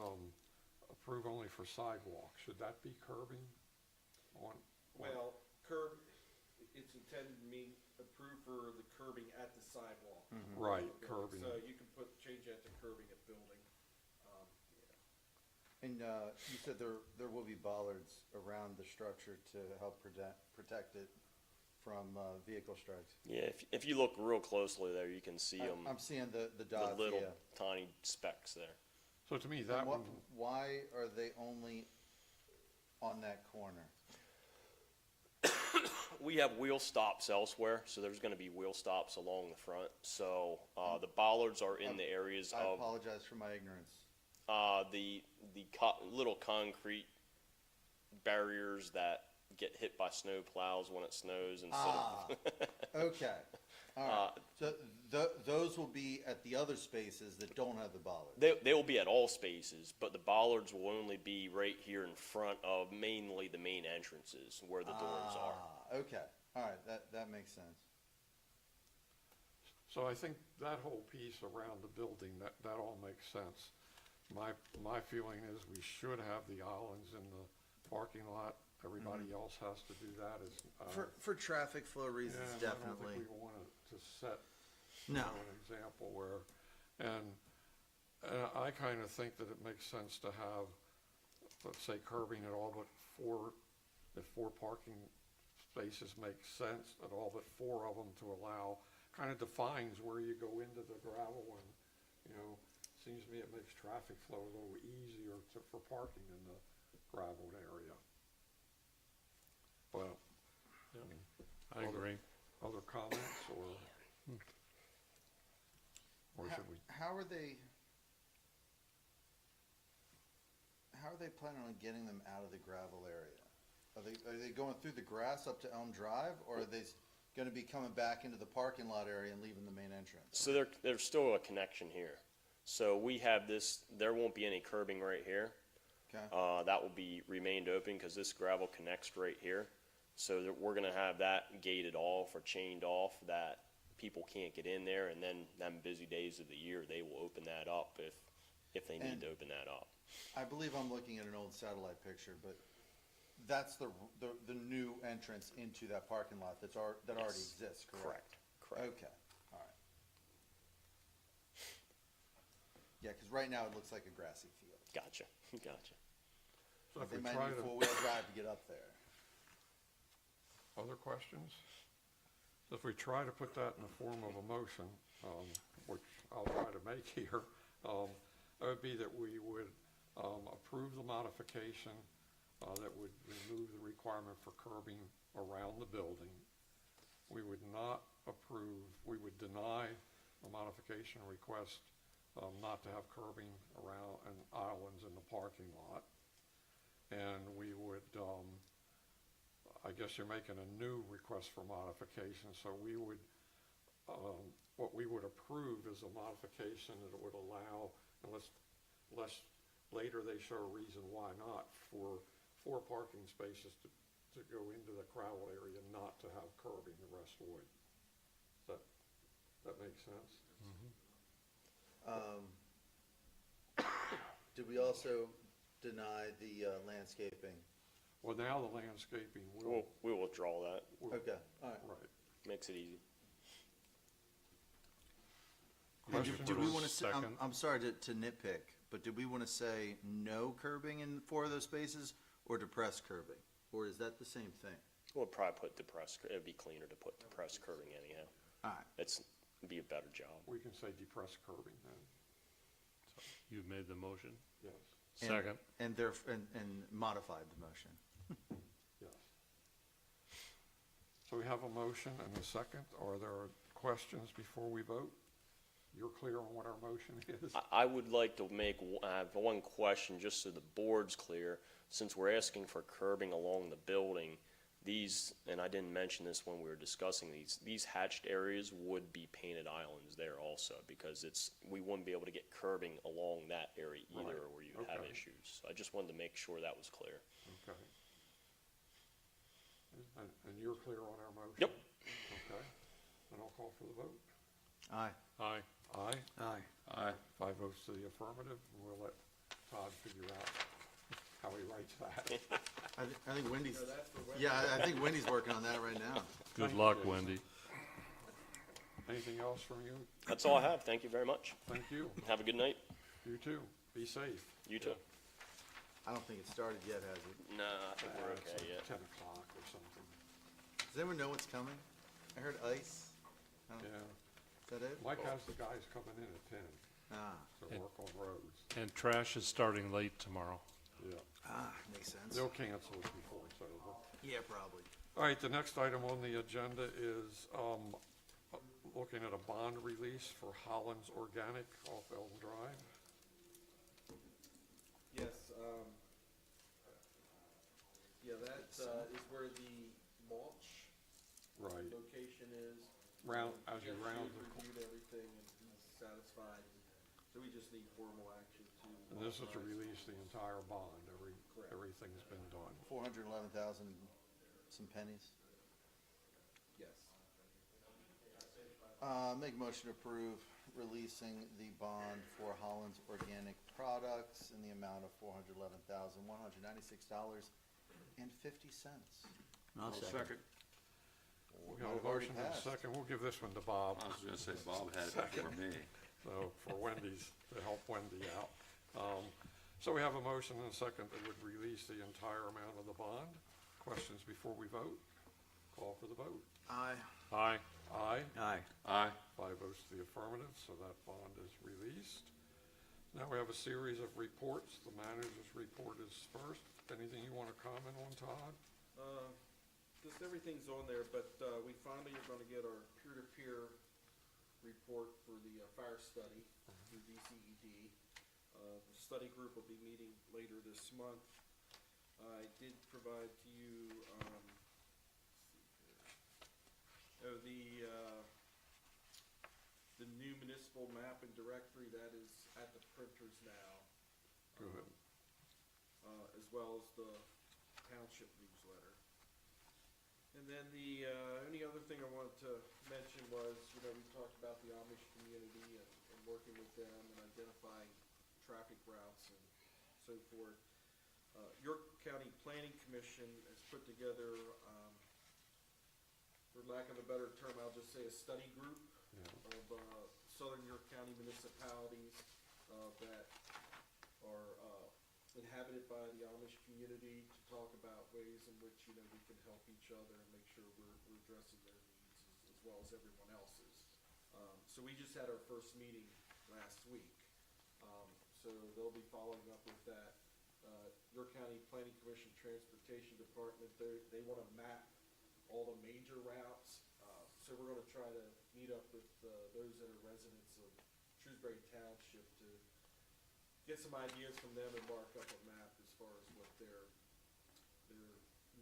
approve only for sidewalks. Should that be curbing? well, curb, it's intended to mean approved for the curbing at the sidewalk. Right, Yeah, curbing. So you can change that to curbing at building. And you said there will be bollards around the structure to help protect it from vehicle strikes. Yeah, if you look real closely there, you can see them, I'm seeing the the dots, little yeah. tiny specks there. So to me, And that one, why are they only on that corner? We have wheel stops elsewhere, so there's gonna be wheel stops along the front. So, the bollards are in the areas I of, apologize for my ignorance. the little concrete barriers that get hit by snow plows when it snows instead Ah, of. okay, all right. So those will be at the other spaces that don't have the bollards. They will be at all spaces, but the bollards will only be right here in front of mainly the main entrances where the doors are. Okay, all right, that makes sense. so I think that whole piece around the building, that all makes sense. My feeling is we should have the islands in the parking lot. Everybody else has to do that as. For traffic flow reasons, Yeah, definitely. I don't think we want to set No. an example where, and I kind of think that it makes sense to have, let's say, curbing at all but 4, if 4 parking spaces make sense, at all but 4 of them to allow, kind of defines where you go into the gravel and, seems to me it makes traffic flow a little easier for parking in the graveled area. Well, I agree. other comments or should we? How are they, how are they planning on getting them out of the gravel area? Are they going through the grass up to Elm Drive, or are they gonna be coming back into the parking lot area and leaving the main entrance? So there's still a connection here. So we have this, there won't be any curbing right here. Okay, That will be remained open because this gravel connects right here. So that we're gonna have that gated off or chained off, that people can't get in there, and then them busy days of the year, they will open that up if they need And- to open that up. I believe I'm looking at an old satellite picture, but that's the new entrance into that parking lot that already Yes. exists, correct? Correct. Okay, all right. Yeah, because right now it looks like a grassy field. Gotcha, gotcha. So if They we might try need to, four-wheel drive to get up there. other questions? So if we try to put that in the form of a motion, which I'll try to make here, it would be that we would approve the modification that would remove the requirement for curbing around the building. We would not approve, we would deny the modification request not to have curbing around and islands in the parking lot. And we would, I guess you're making a new request for modification, so we would, what we would approve is a modification that would allow, unless later they show a reason why not, for 4 parking spaces to go into the gravel area, not to have curbing, the rest would. That makes sense? Did we also deny the landscaping? Well, now the landscaping will, We will withdraw that, Okay, all right. right. makes it easy. And Question did for we the want to say, second. I'm sorry to nitpick, but did we want to say no curbing in 4 of those spaces, or depressed curbing? Or is that the same thing? We'll probably put depressed, it'd be cleaner to put depressed curbing anyhow. All right, It'd be a better job. We can say depressed curbing then, You've made the motion? yes, And- Second. and modified the motion. yes. So we have a motion and a second. Are there questions before we vote? You're clear on what our motion is? I would like to have one question, just so the board's clear. Since we're asking for curbing along the building, these, and I didn't mention this when we were discussing these hatched areas would be painted islands there also, because we wouldn't be able to get curbing along that area either, Right. where you would have Okay. issues. So I just wanted to make sure that was clear. Okay. And you're clear on our motion? Yep. Okay, then I'll call for the vote. Aye. Aye. Aye, Aye. Aye. 5 votes to the affirmative, and we'll let Todd figure out how he writes that. I think Wendy's, I think Wendy's working on that right now. Good Thank luck, you. Wendy. Anything else from you? That's all I have. Thank you very much. Thank you. Have a good night. You too. Be safe. You too. I don't think it started yet, has it? No, I think we're It's okay like yet. 10 o'clock or something. Does anyone know what's coming? I heard ice. Oh, Yeah. Is that it? Mike has the guys coming in at 10 Ah, to And- work on roads. And trash is starting late tomorrow. Yeah. makes sense. They'll cancel it before it's over. Yeah, probably. All right, the next item on the agenda is looking at a bond release for Holland's Organic off Elm Drive. Yes, yeah, that, is where the mulch Right. location is. As you round Chief the, reviewed everything and he's satisfied, so we just need formal action to. and this is to authorize- release the entire bond. Correct. Everything's been done. 411,000, some pennies. Yes. Make a motion to approve releasing the bond for Holland's Organic Products in the amount of $411,196.50. I'll second. We have a motion and a second. We'll give this one to Bob. I was gonna say Bob had it before me. So for Wendy's, to help Wendy out. So we have a motion and a second that would release the entire amount of the bond. Questions before we vote? Call for the vote. Aye. Aye. Aye. Aye. Aye. 5 votes to the affirmative, so that bond is released. Now we have a series of reports. The manager's report is first. Anything you want to comment on, Todd? Just everything's on there, but, we finally are gonna get our peer-to-peer report for the, fire study through DCED. We're study group will be meeting later this month. I did provide to you, let's see here. The new municipal map and directory that is at the printers now. Good. As well as the township newsletter. And then the only other thing I wanted to mention was, we talked about the Amish community and working with them and identifying traffic routes and so forth. York County Planning Commission has put together, for lack of a better term, I'll just say a study group of southern York County municipalities that are inhabited by the Amish community to talk about ways in which, we can help each other and make sure we're addressing their needs as well as everyone else's. So we just had our first meeting last week. So they'll be following up with that. York County Planning Commission Transportation Department, they want to map all the major routes. So we're going to try to meet up with those that are residents of Shrewsbury Township to get some ideas from them and mark up a map as far as what their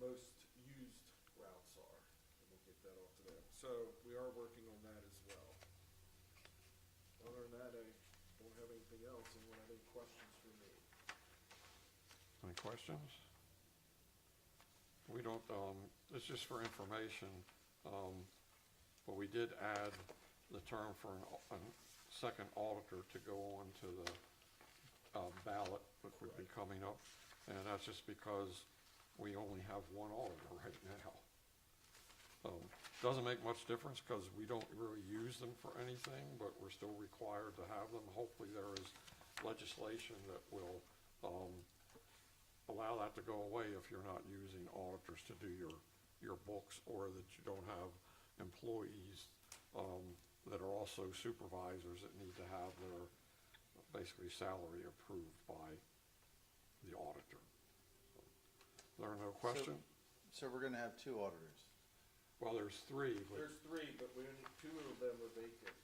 most used routes are. And we'll get that off to them. So we are working on that as well. Other than that, I don't have anything else. Anyone have any questions for me? Any questions? We don't, it's just for information, but we did add the term for a second auditor to go on to the ballot, which would be coming up, and that's just because we only have one auditor right now. Doesn't make much difference because we don't really use them for anything, but we're still required to have them. Hopefully there is legislation that will allow that to go away if you're not using auditors to do your books, or that you don't have employees that are also supervisors that need to have their basically salary approved by the auditor. There are no questions? So we're gonna have two auditors. Well, there's three, but There's three, but two of them are vacant.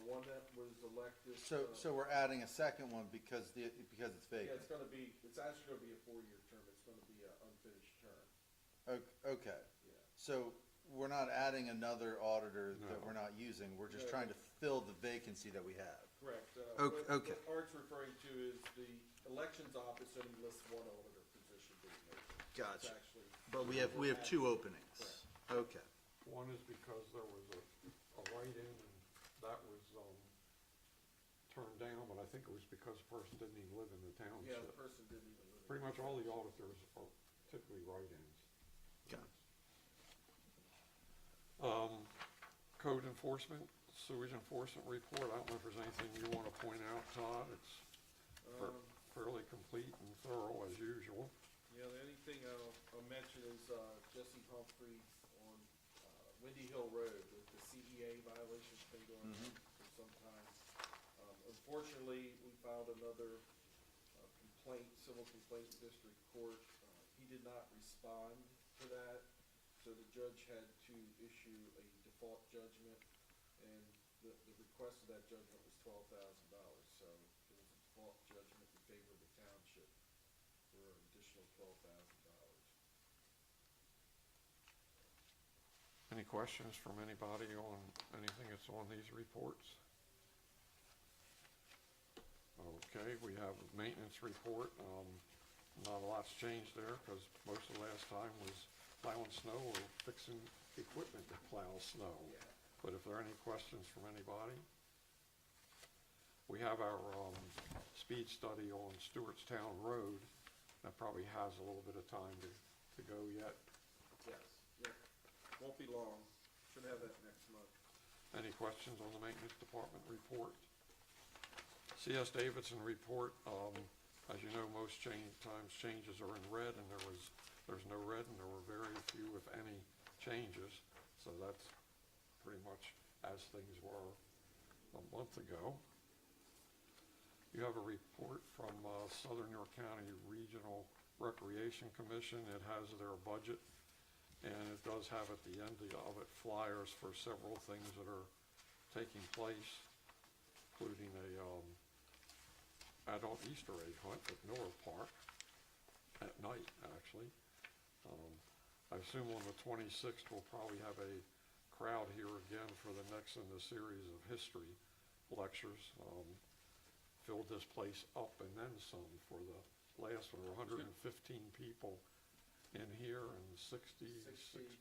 One that was elected. So we're adding a second one because it's Yeah, vacant. it's actually gonna be a 4-year term. It's gonna be an unfinished term. Okay, Yeah. so we're not adding another auditor that No. we're not using, we're just No. trying to fill the vacancy that we have. Correct. Okay. What Art's referring to is the elections office only lists one auditor position being open. Gotcha. It's actually. But we have two openings. Okay. one is because there was a write-in and that was turned down, but I think it was because the person didn't even live in the Yeah, township. the person didn't even live. Pretty much all the auditors are typically write-ins. Got it. Code enforcement, sewage enforcement report, I don't know if there's anything you want to point out, Todd. It's fairly complete and thorough as usual. Yeah, the only thing I'll mention is Jesse Humphrey on Windy Hill Road, the CEA violation's been going on for some time. Unfortunately, we filed another complaint, civil complaint in district court. He did not respond to that, so the judge had to issue a default judgment, and the request of that judgment was $12,000. So it was a default judgment in favor of the township for an additional $12,000. Any questions from anybody on anything that's on these reports? Okay, we have a maintenance report. Not a lot's changed there because most of the last time was plowing snow or fixing equipment to plow snow. Yeah. But if there are any questions from anybody? We have our speed study on Stewartstown Road. That probably has a little bit of time to go yet. Yes, yep. Won't be long. Should have that next month. Any questions on the maintenance department report? CS Davidson report, as you know, most times changes are in red, and there's no red, and there were very few, if any, changes. So that's pretty much as things were a month ago. You have a report from Southern York County Regional Recreation Commission. It has their budget, and it does have at the end of it flyers for several things that are taking place, including a adult Easter egg hunt at Miller Park at night, actually. I assume on the 26th, we'll probably have a crowd here again for the next in the series of history lectures. Filled this place up and then some for the last one, 115 people in here and 66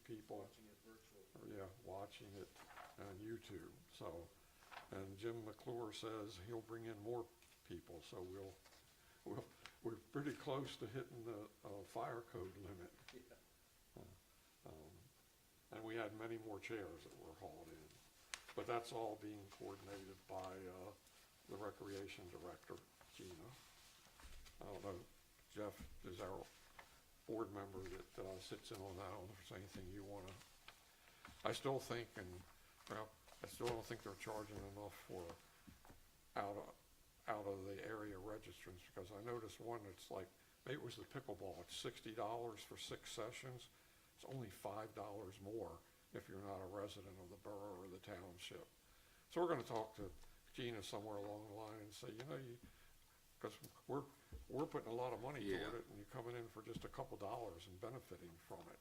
people. Watching it virtually. Yeah, watching it on YouTube. So, and Jim McClure says he'll bring in more people, so we're pretty close to hitting the fire code limit. And we had many more chairs that were hauled in. But that's all being coordinated by the recreation director, Gina. I don't know, Jeff is our board member that sits in on that. I don't know if there's anything you want to. I still think, I still don't think they're charging enough for out of the area registrants, because I noticed one that's like, maybe it was the pickleball, it's $60 for 6 sessions. It's only $5 more if you're not a resident of the borough or the township. So we're gonna talk to Gina somewhere along the line and say, because we're putting a lot of money toward it, and you're coming in for just a couple dollars and benefiting from it.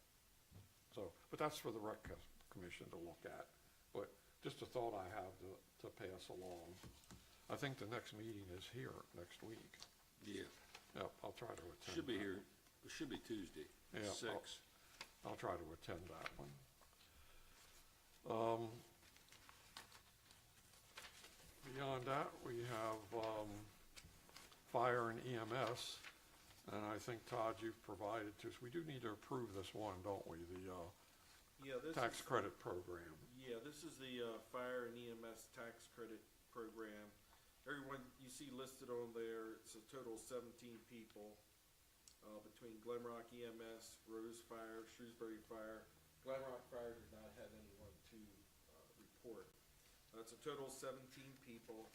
So, but that's for the rec commission to look at. But just a thought I have to pass along. I think the next meeting is here next week. Yeah, Yep, I'll try to attend. should be that. here, it should be Tuesday, Yeah, 6. I'll try to attend that one. Beyond that, we have fire and EMS, and I think, Todd, you've provided to us. We do need to approve this one, don't we? The Yeah, this tax is, credit program. yeah, this is the fire and EMS tax credit program. Everyone you see listed on there, it's a total of 17 people between Glenrock EMS, Rose Fire, Shrewsbury Fire. Glenrock Fire did not have anyone to report. It's a total of 17 people.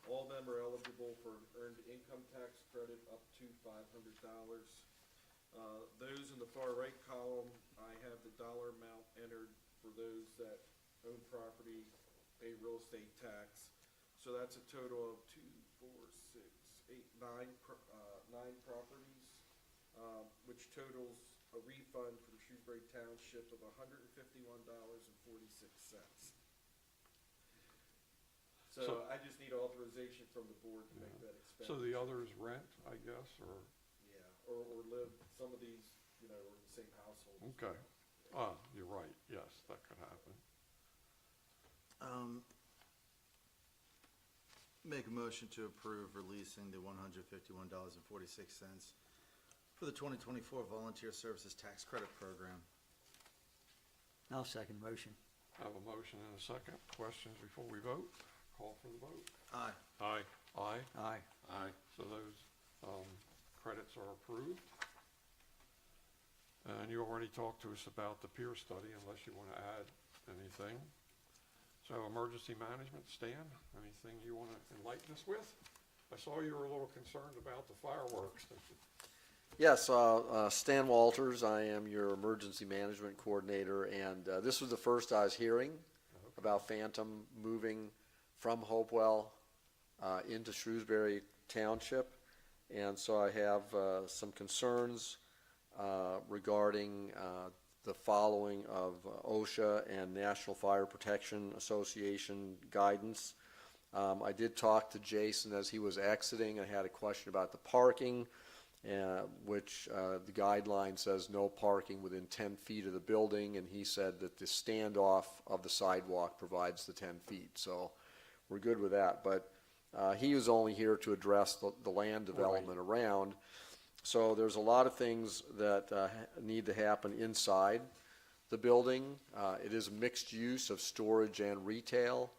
All of them are eligible for an earned income tax credit up to $500. Those in the far right column, I have the dollar amount entered for those that own property, pay real estate tax. So that's a total of 2, 4, 6, 8, 9 properties, which totals a refund from Shrewsbury Township of $151.46. So I just need authorization from the board to make that expense. So the others rent, I guess, or, Yeah, or live, some of these, are in the same household. okay. You're right, yes, that could happen. Make a motion to approve releasing the $151.46 for the 2024 Volunteer Services Tax Credit Program. I'll second motion. I have a motion and a second. Questions before we vote? Call for the vote. Aye. Aye. Aye. Aye. Aye. So those credits are approved. And you already talked to us about the peer study, unless you want to add anything. So emergency management, Stan, anything you want to enlighten us with? I saw you were a little concerned about the fireworks. Yes, Stan Walters, I am your emergency management coordinator, and this was the first I was hearing about Phantom moving from Hopewell into Shrewsbury Township, and so I have some concerns regarding the following of OSHA and National Fire Protection Association guidance. I did talk to Jason as he was exiting. I had a question about the parking, which the guideline says no parking within 10 feet of the building, and he said that the standoff of the sidewalk provides the 10 feet. So we're good with that. But he was only here to address the land development around. So there's a lot of things that need to happen inside the building. It is a mixed use of storage and retail.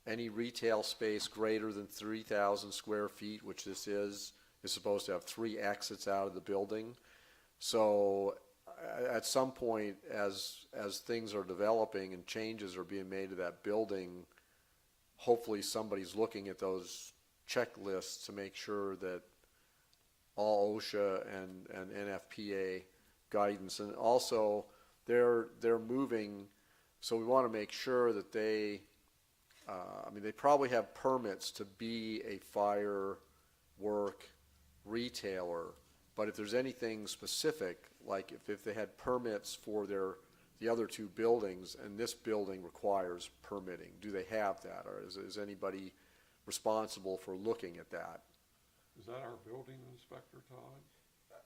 Any retail space greater than 3,000 square feet, which this is supposed to have 3 exits out of the building. So at some point, as things are developing and changes are being made to that building, hopefully somebody's looking at those checklists to make sure that all OSHA and NFPA guidance, and also they're moving, so we want to make sure that they I mean, they probably have permits to be a firework retailer, but if there's anything specific, like if they had permits for the other two buildings, and this building requires permitting, do they have that, or is anybody responsible for looking at that? Is that our building inspector, Todd?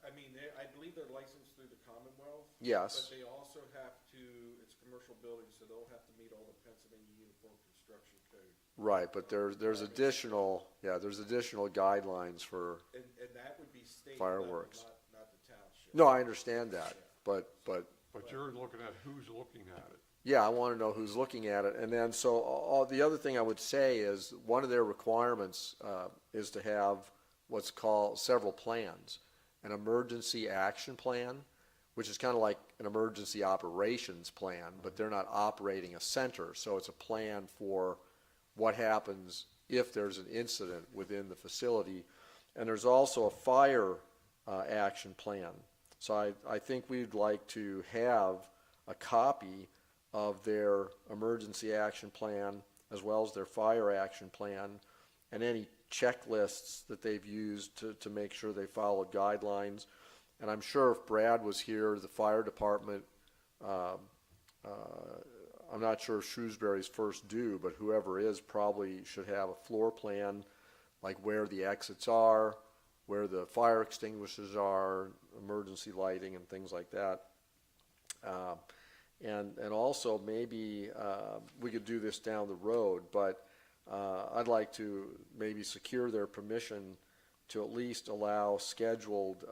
I mean, I believe they're licensed through the Commonwealth. Yes. But they also have to, it's a commercial building, so they'll have to meet all the Pennsylvania Uniform Construction Code. Right, but there's additional guidelines for, And that would be state Fireworks. level, not the township. no, I understand that, but But you're looking at who's looking at it. yeah, I want to know who's looking at it. And then, so the other thing I would say is one of their requirements is to have what's called several plans. An emergency action plan, which is kind of like an emergency operations plan, but they're not operating a center. So it's a plan for what happens if there's an incident within the facility. And there's also a fire action plan. So I think we'd like to have a copy of their emergency action plan as well as their fire action plan and any checklists that they've used to make sure they followed guidelines. And I'm sure if Brad was here, the fire department, I'm not sure if Shrewsbury's first due, but whoever is probably should have a floor plan, like where the exits are, where the fire extinguishers are, emergency lighting and things like that. And also maybe we could do this down the road, but I'd like to maybe secure their permission to at least allow scheduled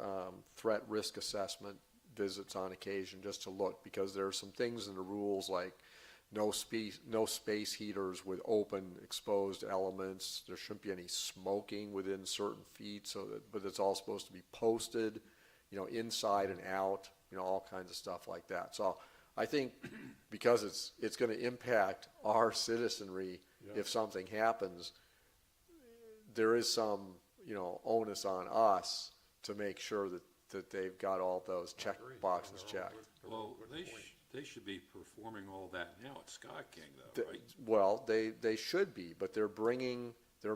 threat risk assessment visits on occasion, just to look, because there are some things in the rules like no space heaters with open exposed elements. There shouldn't be any smoking within certain feet, but it's all supposed to be posted, inside and out, all kinds of stuff like that. So I think because it's going to impact our citizenry if something happens, there is some, onus on us to make sure that they've got all those check boxes checked. Well, they should be performing all that now at Sky King though, right? Well, they should be, but they're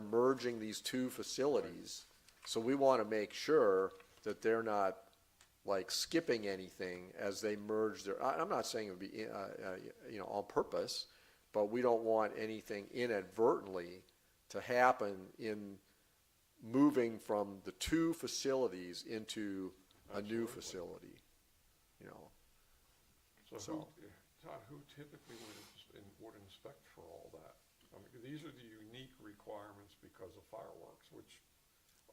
merging these two facilities. So we want to make sure that they're not like skipping anything as they merge I'm not saying it would be, on purpose, but we don't want anything inadvertently to happen in moving from the two facilities into a new facility, So Todd, who typically would inspect for all that? I mean, these are the unique requirements because of fireworks, which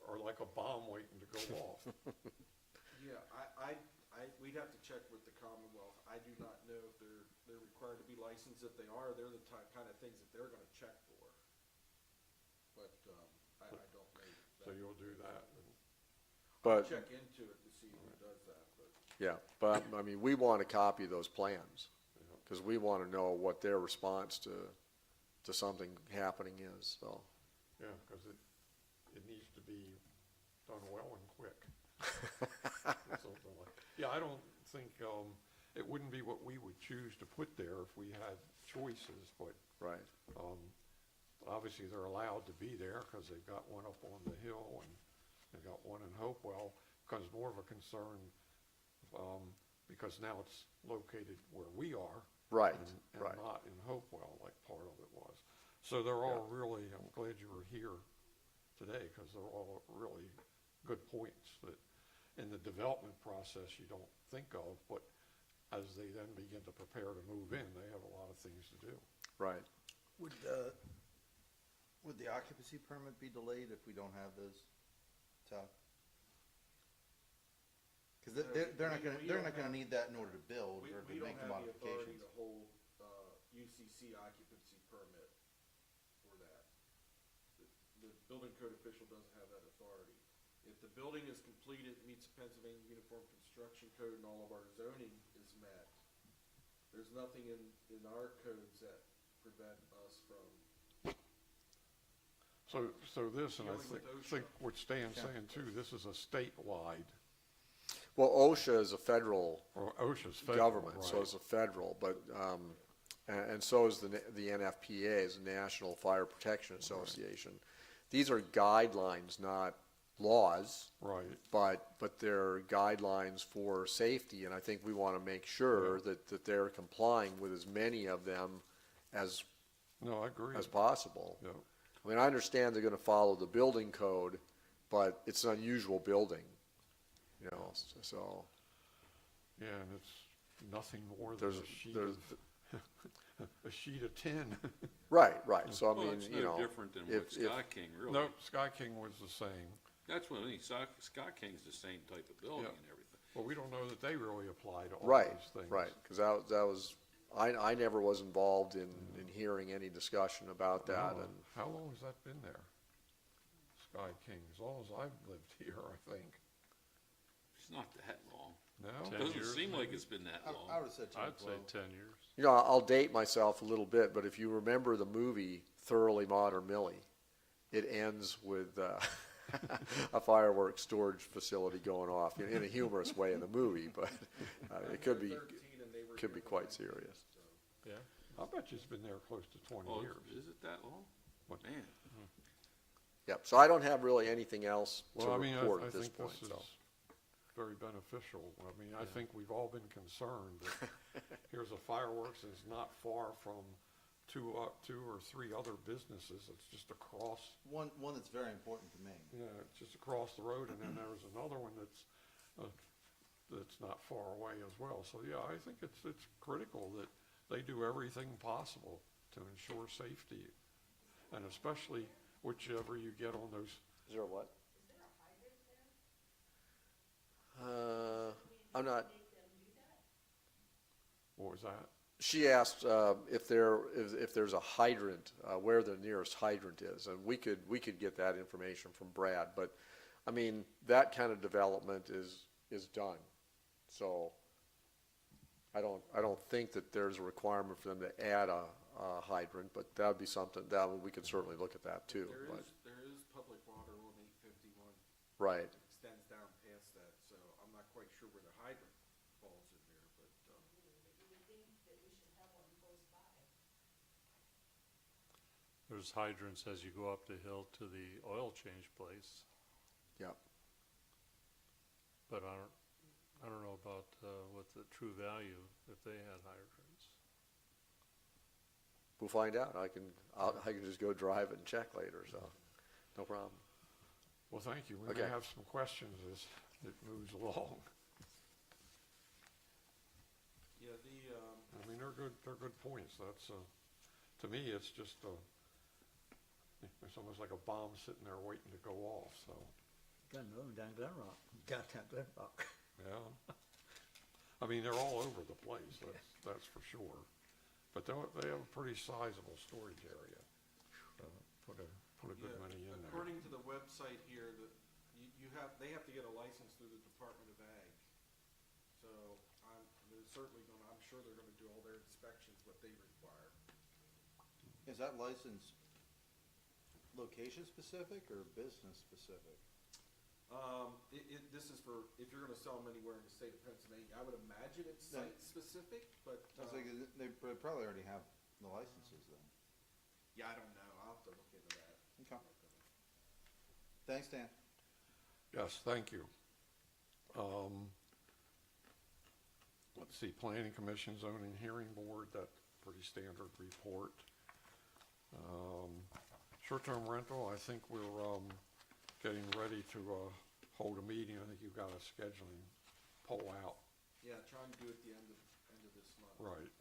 are like a bomb waiting to go off. Yeah, we'd have to check with the Commonwealth. I do not know if they're required to be licensed. If they are, they're the kind of things that they're gonna check for. But, I don't know. So you'll do that. but. Check into it to see who does that, but. Yeah, but I mean, we want a copy of those plans, because we want to know what their response to something happening is, so. Yeah, because it needs to be done well and quick. Something like, yeah, I don't think, it wouldn't be what we would choose to put there if we had choices, but, Right, obviously they're allowed to be there because they've got one up on the hill and they've got one in Hopewell. Becomes more of a concern, because now it's located where we are. right, And right. not in Hopewell like part of it was. So they're all really, I'm glad you were here today because they're all really good points that in the development process you don't think of, but as they then begin to prepare to move in, they have a lot of things to do. Right. Would the occupancy permit be delayed if we don't have those, Todd? Because they're not gonna need that in order to build or to We don't make the have the authority modifications. to hold, UCC occupancy permit for that. The building code official doesn't have that authority. If the building is completed, meets the Pennsylvania Uniform Construction Code and all of our zoning is met, there's nothing in our codes that prevent us from. So this, and I Dealing with think OSHA. what Stan's saying too, this is a statewide, Well, OSHA is a federal or OSHA's federal, government, so right? it's a federal, but, and so is the NFPA, is the National Fire Protection Association. These are guidelines, not laws. Right. But they're guidelines for safety, and I think we want to make sure that they're complying with as many of them as No, I agree. possible. Yeah. I mean, I understand they're going to follow the building code, but it's an unusual building, you know, so Yeah, and it's nothing more than there's, a sheet of tin. right. So I Well, mean, it's you no know, different than what if- Sky King, really. No, Sky King was the same. That's what I mean, Sky King's the same type of building Yeah. and everything. But we don't know that they really apply to all right, these things. right, because that was, I never was involved in hearing any discussion about that, No. and How long has that been there? Sky King, as long as I've lived here, I think. It's not that long. No? 10 Doesn't years, seem like maybe? it's been that I long. would've said 10, I'd say 12. 10 years. you know, I'll date myself a little bit, but if you remember the movie Thoroughly Modern Millie, it ends with a fireworks storage facility going off in a humorous way in the movie, but it could be quite serious. Yeah. I bet you it's been there close to 20 Oh, years. is it that long? What? Man, Yep. So I don't have really anything else to Well, I mean, report I at this think point. this So is very beneficial. I mean, I think we've all been concerned that here's a fireworks and it's not far from two or three other businesses. It's just across, One that's very important to me. it's just across the road, and then there's another one that's not far away as well. So yeah, I think it's critical that they do everything possible to ensure safety, and especially whichever you get on those. is there a what? I'm not. What was that? She asked if there's a hydrant, where the nearest hydrant is, and we could get that information from Brad. But I mean, that kind of development is done, so I don't think that there's a requirement for them to add a hydrant. But that would be something we could certainly look at that too. But There is public water on 851, right. extends down past that, so I'm not quite sure where the hydrant falls in there, but, There's hydrants as you go up the hill to the oil change place, Yep. but I don't know about what the True Value, if they had hydrants. We'll find out. I can just go drive it and check later. So no problem. Well, thank you. We Okay. may have some questions as it moves along. yeah, I mean, they're good points. That's, to me, it's just, it's almost like a bomb sitting there waiting to go off, so, Got another one down Glen Rock. Got down Glen Rock. yeah. I mean, they're all over the place, that's for sure. But they have a pretty sizable storage area. Put a good yeah, many in there. according to the website here, that they have to get a license through the Department of Ag. So I'm sure they're gonna do all their inspections, what they require. Is that license location specific or business specific? This is for, if you're gonna sell them anywhere in the state of Pennsylvania, I would imagine it's Yeah. site specific, but, I was thinking they probably already have the licenses then. yeah, I don't know, I'll have to look into that. Okay. Thanks, Dan. Yes, thank you. Let's see, Planning Commission, Zoning Hearing Board, that's pretty standard report. Short-term rental, I think we're getting ready to hold a meeting. I think you've got a scheduling poll out. Yeah, try and do it at the end of this month. Right.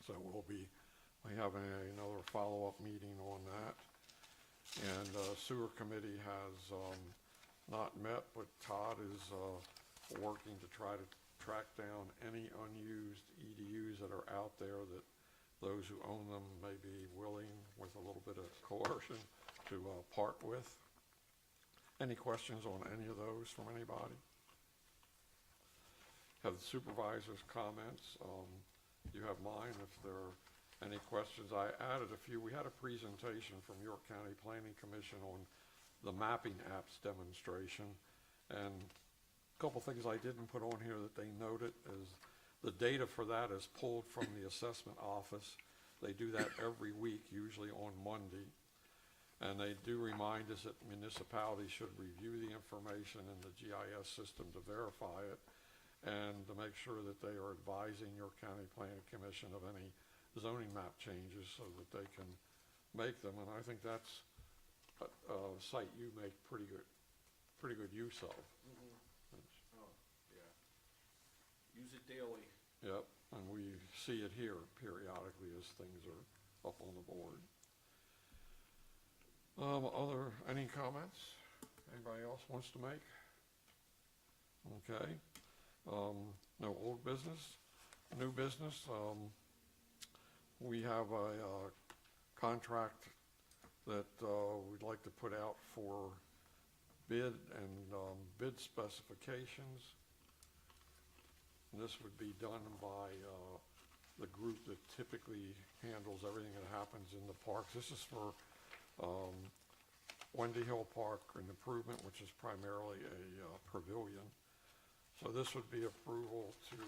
So we'll be having another follow-up meeting on that. And Sewer Committee has not met, but Todd is working to try to track down any unused EDUs that are out there that those who own them may be willing, with a little bit of coercion, to part with. Any questions on any of those from anybody? Have the supervisors' comments? You have mine if there are any questions. I added a few. We had a presentation from York County Planning Commission on the mapping apps demonstration. And a couple things I didn't put on here that they noted is The data for that is pulled from the assessment office. They do that every week, usually on Monday. And they do remind us that municipalities should review the information in the GIS system to verify it and to make sure that they are advising your county planning commission of any zoning map changes so that they can make them. And I think that's a site you make pretty good use of. Oh, yeah. Use it daily. Yep, and we see it here periodically as things are up on the board. Any comments? Anybody else wants to make? Okay. No old business, new business. We have a contract that we'd like to put out for bid and bid specifications. And this would be done by the group that typically handles everything that happens in the parks. This is for Wendy Hill Park, an improvement, which is primarily a pavilion. So this would be approval to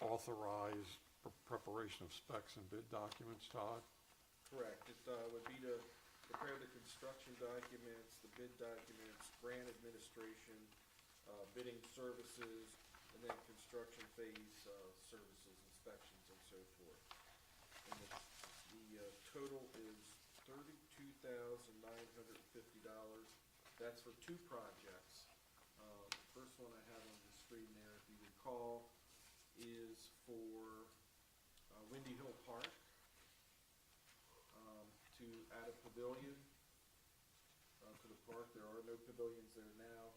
authorize preparation of specs and bid documents, Todd? Correct. It would be to prepare the construction documents, the bid documents, grant administration, bidding services, and then construction phase services, inspections, and so forth. And the total is $32,950. That's for two projects. First one I have on the screen there, if you recall, is for Windy Hill Park to add a pavilion to the park. There are no pavilions there now.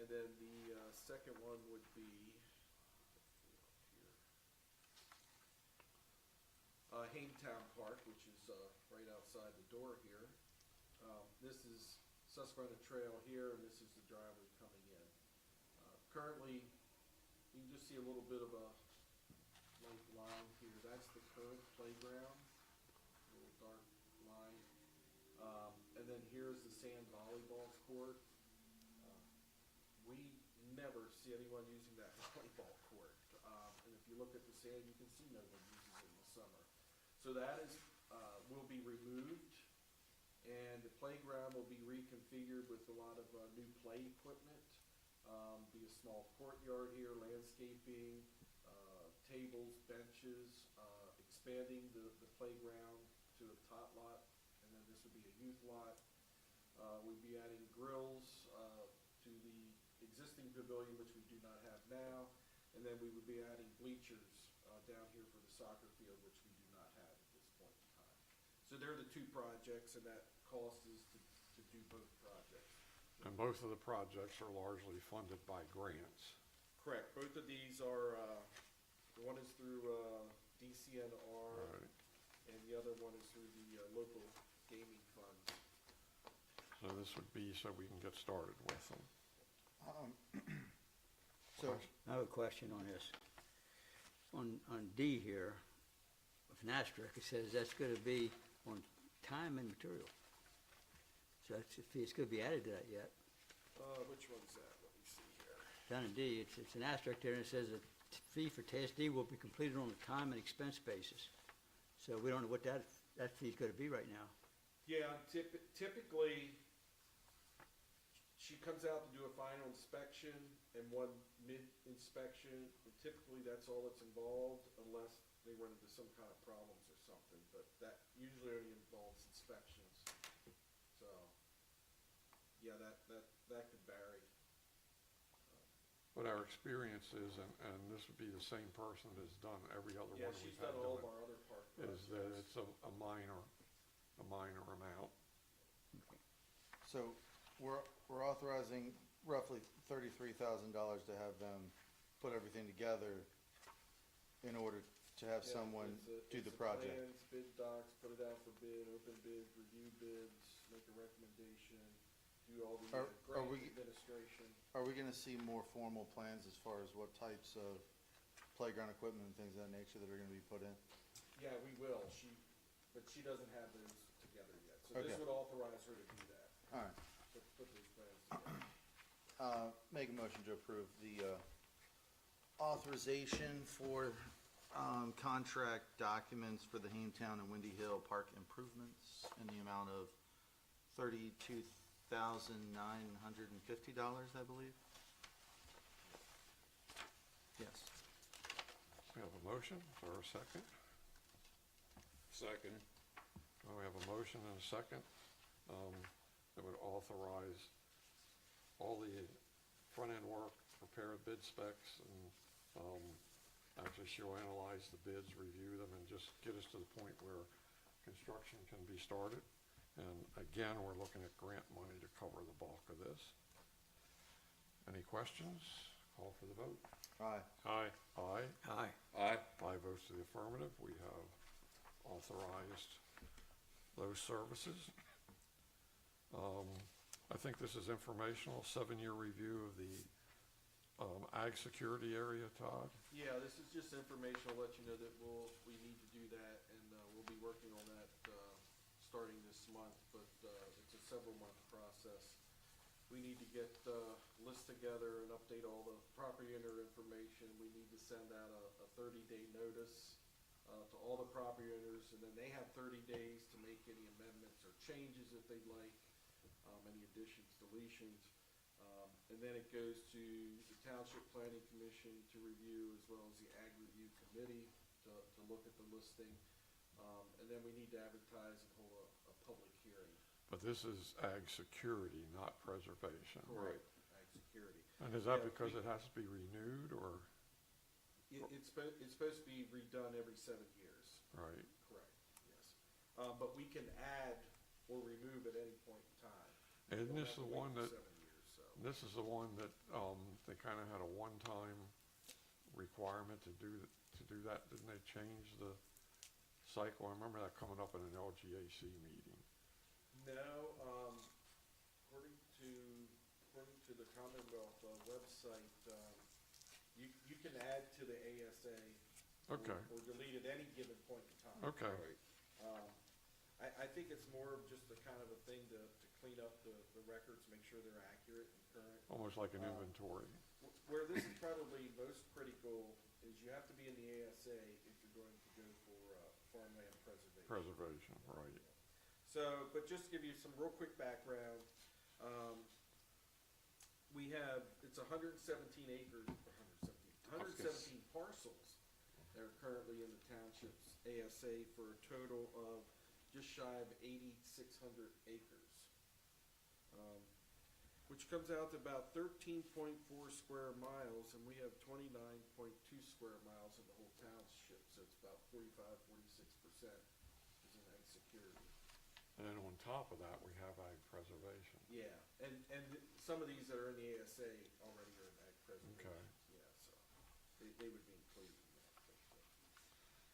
And then the second one would be Haintown Park, which is right outside the door here. This is Susquehanna Trail here, and this is the driveway coming in. Currently, you can just see a little bit of a light line here. That's the current playground, a little dark line. And then here's the sand volleyball court. We never see anyone using that volleyball court. And if you look at the sand, you can see no one uses it in the summer. So that is, will be removed, and the playground will be reconfigured with a lot of new play equipment. Be a small courtyard here, landscaping, tables, benches, expanding the playground to a tot lot, and then this would be a youth lot. We'd be adding grills to the existing pavilion, which we do not have now, and then we would be adding bleachers down here for the soccer field, which we do not have at this point in time. So they're the two projects, and that cost is to do both projects. And both of the projects are largely funded by grants. Correct. Both of these are, one is through DCNR, Right. and the other one is through the local gaming funds. So this would be so we can get started with them. So, I have a question on this. On D here, with an asterisk, it says that's gonna be on time and material. So that's, if it's gonna be added to that yet. Which one's that? Let me see here. Down in D, it's an asterisk there, and it says a fee for test D will be completed on a time and expense basis. So we don't know what that fee's gonna be right now. Yeah, typically, she comes out to do a final inspection and one mid-inspection, and typically that's all that's involved unless they run into some kind of problems or something, but that usually only involves inspections. So, yeah, that could vary. But our experience is, and this would be the same person that's done every other Yeah, one she's we've had done all done, of our other park is that projects. it's a minor amount. so we're authorizing roughly $33,000 to have them put everything together in order to have Yeah, someone it's do the project. Plans, bid docs, put it out for bid, open bids, review bids, make a recommendation, do all the Are grant we- administration. Are we gonna see more formal plans as far as what types of playground equipment and things of that nature that are gonna be put in? Yeah, we will. But she doesn't have those together yet. So this Okay. would authorize her to do that, All right, to put those plans together. make a motion to approve the authorization for, contract documents for the Hametown and Windy Hill Park improvements in the amount of $32,950, I believe. Yes. We have a motion, is there a second? Second. We have a motion and a second, that would authorize all the front-end work, prepare bid specs, and, actually she'll analyze the bids, review them, and just get us to the point where construction can be started. And again, we're looking at grant money to cover the bulk of this. Any questions? Call for the vote. Aye. Aye. Aye. Aye. Aye. 5 votes to the affirmative. We have authorized those services. I think this is informational, 7-year review of the ag security area, Todd. Yeah, this is just informational, let you know that we need to do that, and we'll be working on that starting this month, but it's a several-month process. We need to get lists together and update all the property owner information. We need to send out a 30-day notice to all the property owners, and then they have 30 days to make any amendments or changes if they'd like, any additions, deletions. And then it goes to the Township Planning Commission to review, as well as the Ag Review Committee to look at the listing. And then we need to advertise and hold a public hearing. But this is ag security, not preservation. Correct. Ag security. And is that Yeah, because it has to be renewed, or, It's supposed to be redone every 7 years. right? Correct, yes. But we can add or remove at any point in time. Isn't Don't this have the to wait one for that, 7 years, so. this is the one that, they kinda had a one-time requirement to do that? Didn't they change the cycle? I remember that coming up in an LGAC meeting. No, according to the Commonwealth website, you can add to the ASA. Okay. Or delete at any given point in time. Okay. I think it's more of just a kind of a thing to clean up the records, make sure they're accurate and current. Almost like an inventory. Where this is probably most critical is you have to be in the ASA if you're going to go for farmland preservation. Preservation, right. So, but just to give you some real quick background, we have, it's 117 acres, 117 parcels that are currently in the township's ASA for a total of just shy of 8,600 acres. Which comes out to about 13.4 square miles, and we have 29.2 square miles in the whole township, so it's about 46% is in ag security. And then on top of that, we have ag preservation. Yeah, and some of these that are in the ASA already are in ag preservation. Okay. Yeah, so they would be included in that.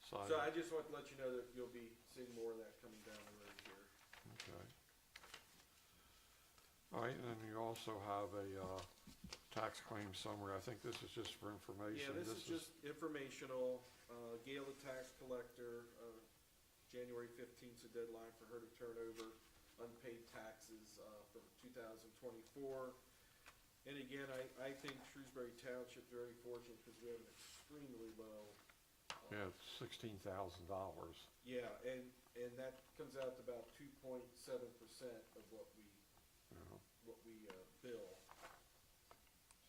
So, So I just want to let you know that you'll be seeing more of that coming down the road here. okay. All right, and then you also have a tax claim summary. I think this is just for information. Yeah, this is just informational. Gail, the tax collector, January 15th is the deadline for her to turn over unpaid taxes from 2024. And again, I think Shrewsbury Township is very fortunate because we have an extremely low. Yeah, it's $16,000. Yeah, and that comes out to about 2.7% of what we bill.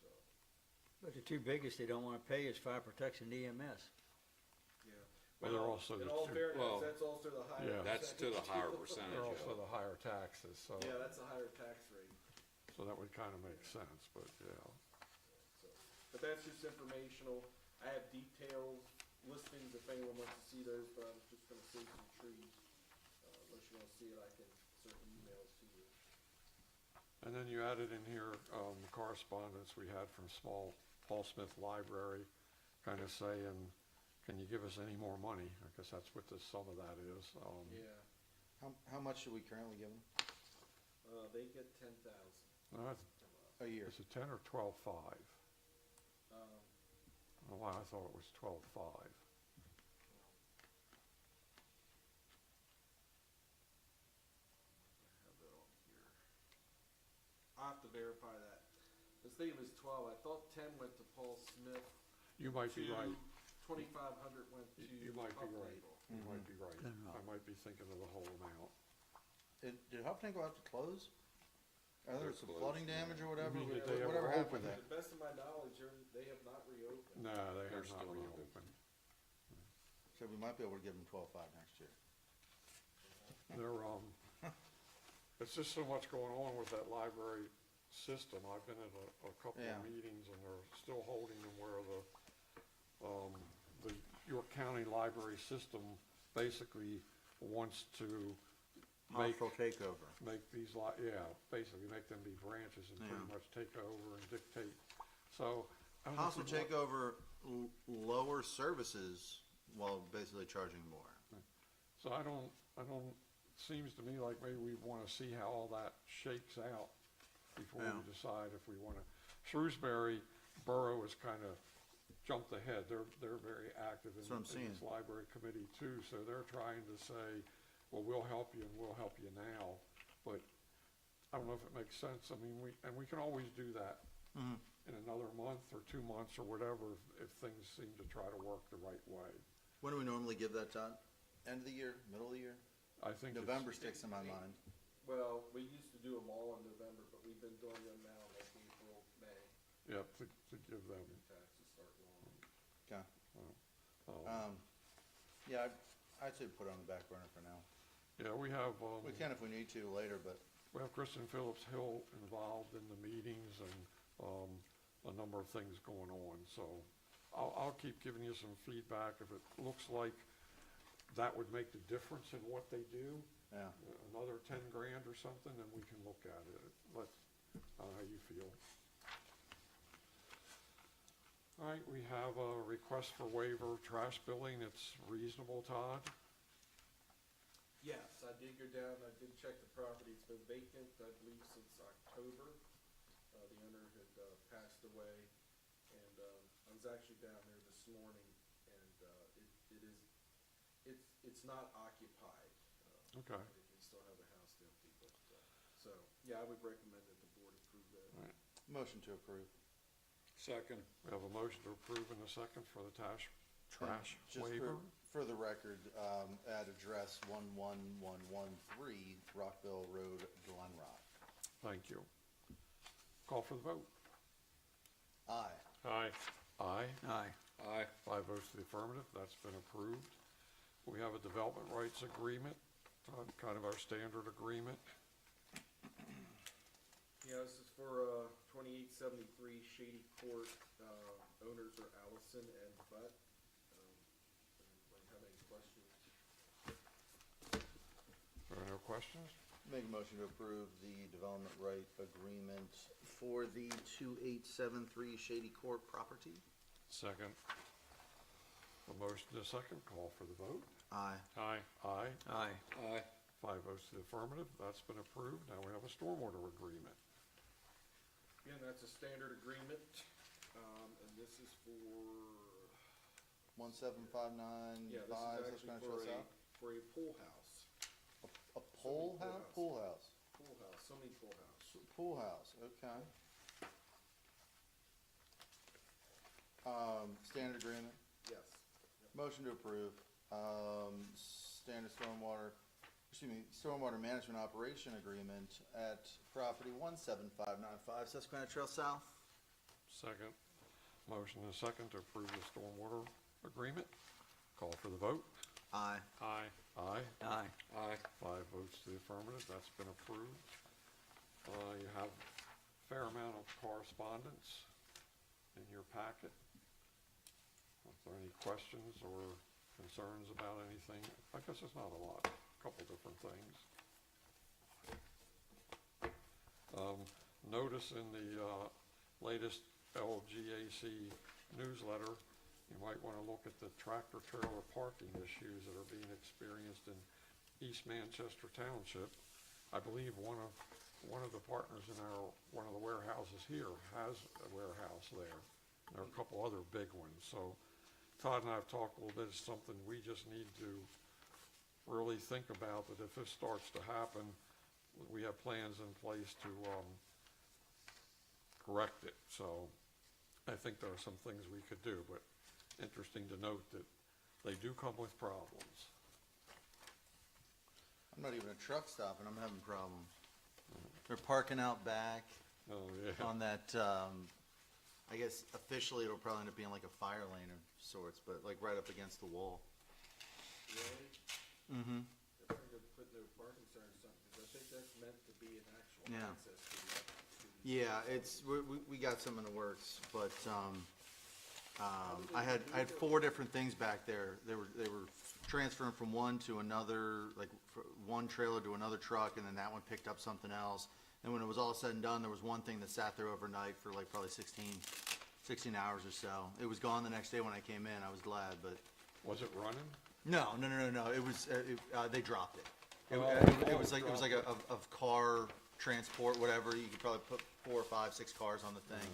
So, But the two biggest they don't wanna pay is fire protection and EMS. yeah. Well, they're also in the all two- fairness, well, that's also the higher. Yeah. That's to the higher percentage. percentage. They're also the higher taxes, so, Yeah, that's a higher tax rate. so that would kind of make sense, but yeah. So, but that's just informational. I have detailed listings if anyone wants to see those, but I'm just gonna save some trees. Unless you wanna see it, I can certainly email it to you. And then you added in here, the correspondence we had from Paul Smith Library, kind of saying, can you give us any more money? I guess that's what the sum of that is. Yeah, How much do we currently give them? they get 10,000 No, that's- from us. A year? Is it 10 or 12.5? Um, I don't know why I thought it was 12.5. I have that on here. I'll have to verify that. I was thinking it was 12. I thought 10 went to Paul Smith. You might be right. 2,500 went to You might be right. Upland. You might be right. Glen Rock. I might be thinking of the whole amount. Did Hopton go out to close? Are there some flooding damage or whatever? mean, did they ever Whatever happened open with To that? the best of my knowledge, they have not reopened. No, they They're have not still open. reopened. So we might be able to give them 12.5 next year. They're, it's just so much going on with that library system. I've been at a couple Yeah. of meetings and they're still holding them where the York County library system basically wants to make, Hostile takeover. make these basically make them be branches and pretty Yeah. much take over and dictate. So. I don't know if Hostile we want- takeover, lower services while basically charging more. So I don't, seems to me like maybe we wanna see how all that shakes out before Yeah. we decide if we wanna. Shrewsbury Borough has kinda jumped ahead, they're very active in That's what I'm in this seeing. library committee too, so they're trying to say, well, we'll help you and we'll help you now, but I don't know if it makes sense, I mean, we can always do that Mhm. in another month or 2 months or whatever, if things seem to try to work the right way. When do we normally give that done? End of the year, middle of the year? I think it's. November sticks in my mind. Well, we used to do them all in November, but we've been doing them now like April, May, Yeah, to give them. taxes start rolling. Okay. Oh. Yeah, I'd say put it on the back burner for now. Yeah, we have, We can if we need to later, but we have Kristen Phillips Hill involved in the meetings and, a number of things going on, so I'll keep giving you some feedback. If it looks like that would make the difference in what they do, yeah. another 10 grand or something, then we can look at it. I don't know how you feel. All right, we have a request for waiver of trash billing. It's reasonable, Todd? Yes, I did go down, I did check the property, it's been vacant, I believe, since October. The owner had passed away, and I was actually down there this morning, and it's not occupied. Okay. They still have the house empty, but, so, yeah, I would recommend that the board approve that. All right. Motion to approve. Second. We have a motion to approve in a second for the trash Just waiver. for the record, at address 11113 Rockville Road, Glen Rock. Thank you. Call for the vote. Aye. Aye. Aye. Aye. Aye. 5 votes to the affirmative. That's been approved. We have a development rights agreement, kind of our standard agreement. Yeah, this is for 2873 Shady Court. Owners are Allison and Butt. Anybody have any questions? Are there no questions? Make a motion to approve the development right agreement for the 2873 Shady Court property. Second. A motion to second. Call for the vote. Aye. Aye. Aye. Aye. Aye. 5 votes to the affirmative. That's been approved. Now we have a stormwater agreement. Again, that's a standard agreement, and this is for, 17595, yeah, this that's is gonna actually show us out. for a pool house. A pool house? Pool house. Pool house, swimming pool house. Pool house, okay. Standard agreement, Yes. motion to approve, standard stormwater management operation agreement at property 17595 Susquehanna Trail South. Second. Motion and second to approve the stormwater agreement. Call for the vote. Aye. Aye. Aye. Aye. Aye. 5 votes to the affirmative. That's been approved. You have a fair amount of correspondence in your packet. If there are any questions or concerns about anything, I guess it's not a lot, a couple different things. Notice in the latest LGAC newsletter, you might want to look at the tractor trailer parking issues that are being experienced in East Manchester Township. I believe one of the partners in one of the warehouses here has a warehouse there. There are a couple other big ones, so Todd and I have talked a little bit. It's something we just need to really think about, that if this starts to happen, we have plans in place to correct it. So I think there are some things we could do, but interesting to note that they do come with problems. I'm not even a truck stop and I'm having problems. They're parking out back Oh, yeah. on that, I guess officially it'll probably end up being like a fire lane of sorts, but like right up against the wall. Really? Mm-hmm. They're trying to put no parking sign or something, because I think that's meant to be an actual Yeah. access to the. Yeah, it's, we got some in the works, but, I had 4 different things back there. They were transferring from one to another, like, one trailer to another truck, and then that one picked up something else. And when it was all said and done, there was one thing that sat there overnight for like probably 16 hours or so. It was gone the next day when I came in. I was glad, but Was it running? no. It was, they dropped it. It was like a car transport, whatever. You could probably put 4 or 5, 6 cars on the thing.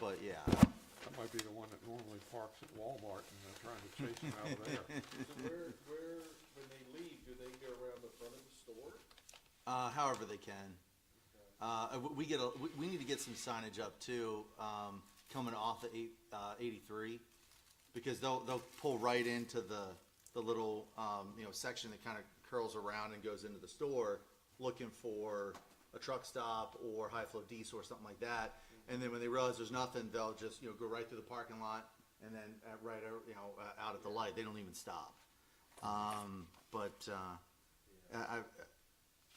But yeah. That might be the one that normally parks at Walmart and they're trying to chase him out of there. So where, when they leave, do they go around the front of the store? However they can. We need to get some signage up too, coming off of 83, because they'll pull right into the little, section that kind of curls around and goes into the store, looking for a truck stop or high flow diesel or something like that. And then when they realize there's nothing, they'll just, go right through the parking lot and then out at the light. They don't even stop.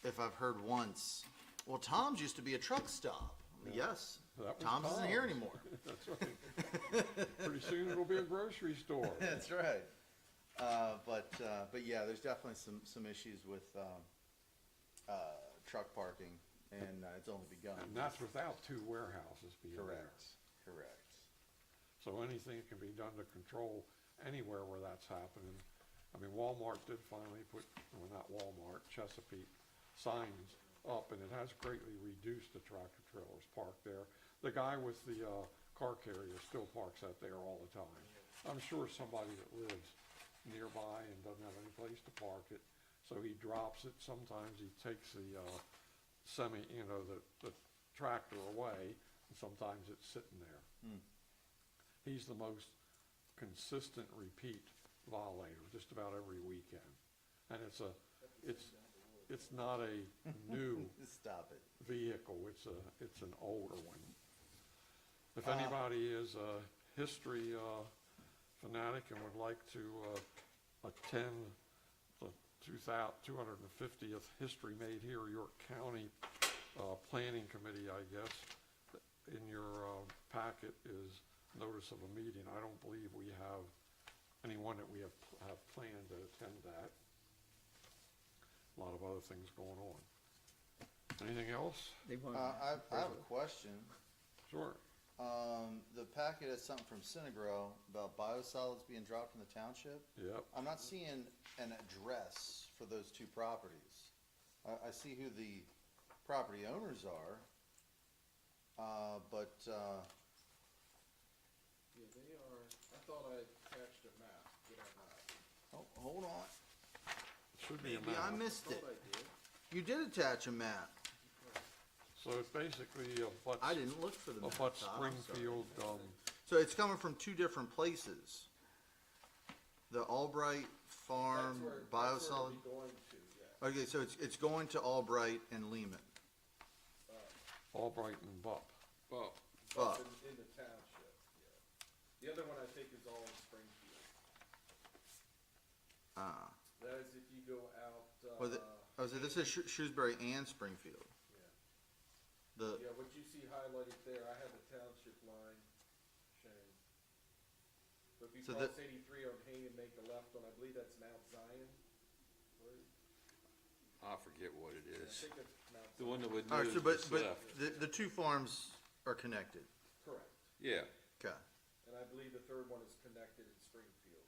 If I've heard once, well, Tom's used to be a truck stop. Yes, That was Tom's isn't here Tom's. anymore. That's right. Pretty soon it'll be a grocery store. That's right. But yeah, there's definitely some issues with truck parking, and it's only begun. And that's without 2 warehouses being there. Correct. So anything that can be done to control anywhere where that's happening. I mean, Walmart did finally put, well, not Walmart, Chesapeake signs up, and it has greatly reduced the tractor trailers parked there. The guy with the car carrier still parks out there all the time. I'm sure somebody that lives nearby and doesn't have any place to park it, so he drops it. Sometimes he takes the the tractor away, and sometimes it's sitting there. He's the most consistent repeat violator just about every weekend, and it's not a new Stop it. vehicle. It's an older one. If anybody is a history fanatic and would like to attend the 250th History Made Here York County Planning Committee, I guess, in your packet is notice of a meeting. I don't believe we have anyone that we have planned to attend that. A lot of other things going on. Anything else? They want. I have a question. Sure. The packet has something from Synagro about biosolids being dropped in the township. Yep. I'm not seeing an address for those 2 properties. I see who the property owners are, but Yeah, they are, I thought I attached a map, did I not? oh, hold on. Should be a Maybe I map. missed it. Thought I did. You did attach a map. So it's basically abuts, I didn't look for the map. abuts Todd, I'm sorry. Springfield, So it's coming from 2 different places. The Albright Farm That's biosolid. where we're going to, yeah. Okay, so it's going to Albright and Lehman. Albright and Bupp. Well, But- in the township, yeah. The other one I think is all in Springfield. That is if you go out, So this is Shrewsbury and Springfield. yeah. Yeah, what you see highlighted there, I have the township line shown. But if you So cross that- 83 on Hayden, make a left on, I believe that's Mount Zion. Road. I forget what it I is. think it's Mount The Zion. one that would All right, move so that's but left. the 2 farms are connected. Correct. Yeah, Okay. And I believe the third one is connected in Springfield.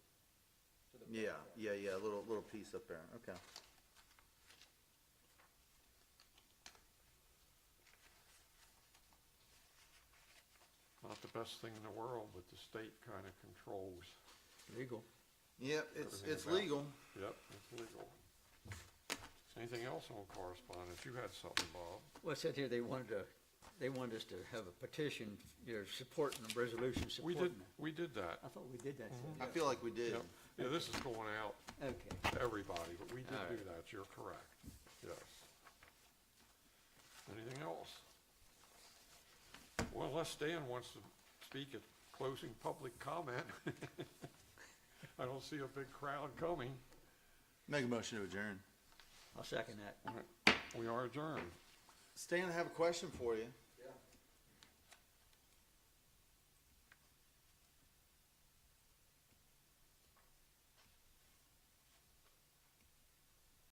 To the Yeah, back. yeah, little piece up there. Okay. Not the best thing in the world, but the state kind of controls. Legal. Yep, it's Everything about- legal. Yep, it's legal. Anything else on correspondence? You had something, Bob. Well, it said here they wanted to they wanted us to have a petition, supporting the resolution We supporting did, it. we did that. I thought we did that. I feel like we did. Yep. Yeah, this is going out Okay. to everybody, but we did All do right. that, you're correct, yes. Anything else? Well, unless Stan wants to speak at closing public comment. I don't see a big crowd coming. Make a motion to adjourn. I'll second that. All right, we are adjourned. Stan, I have a question for you.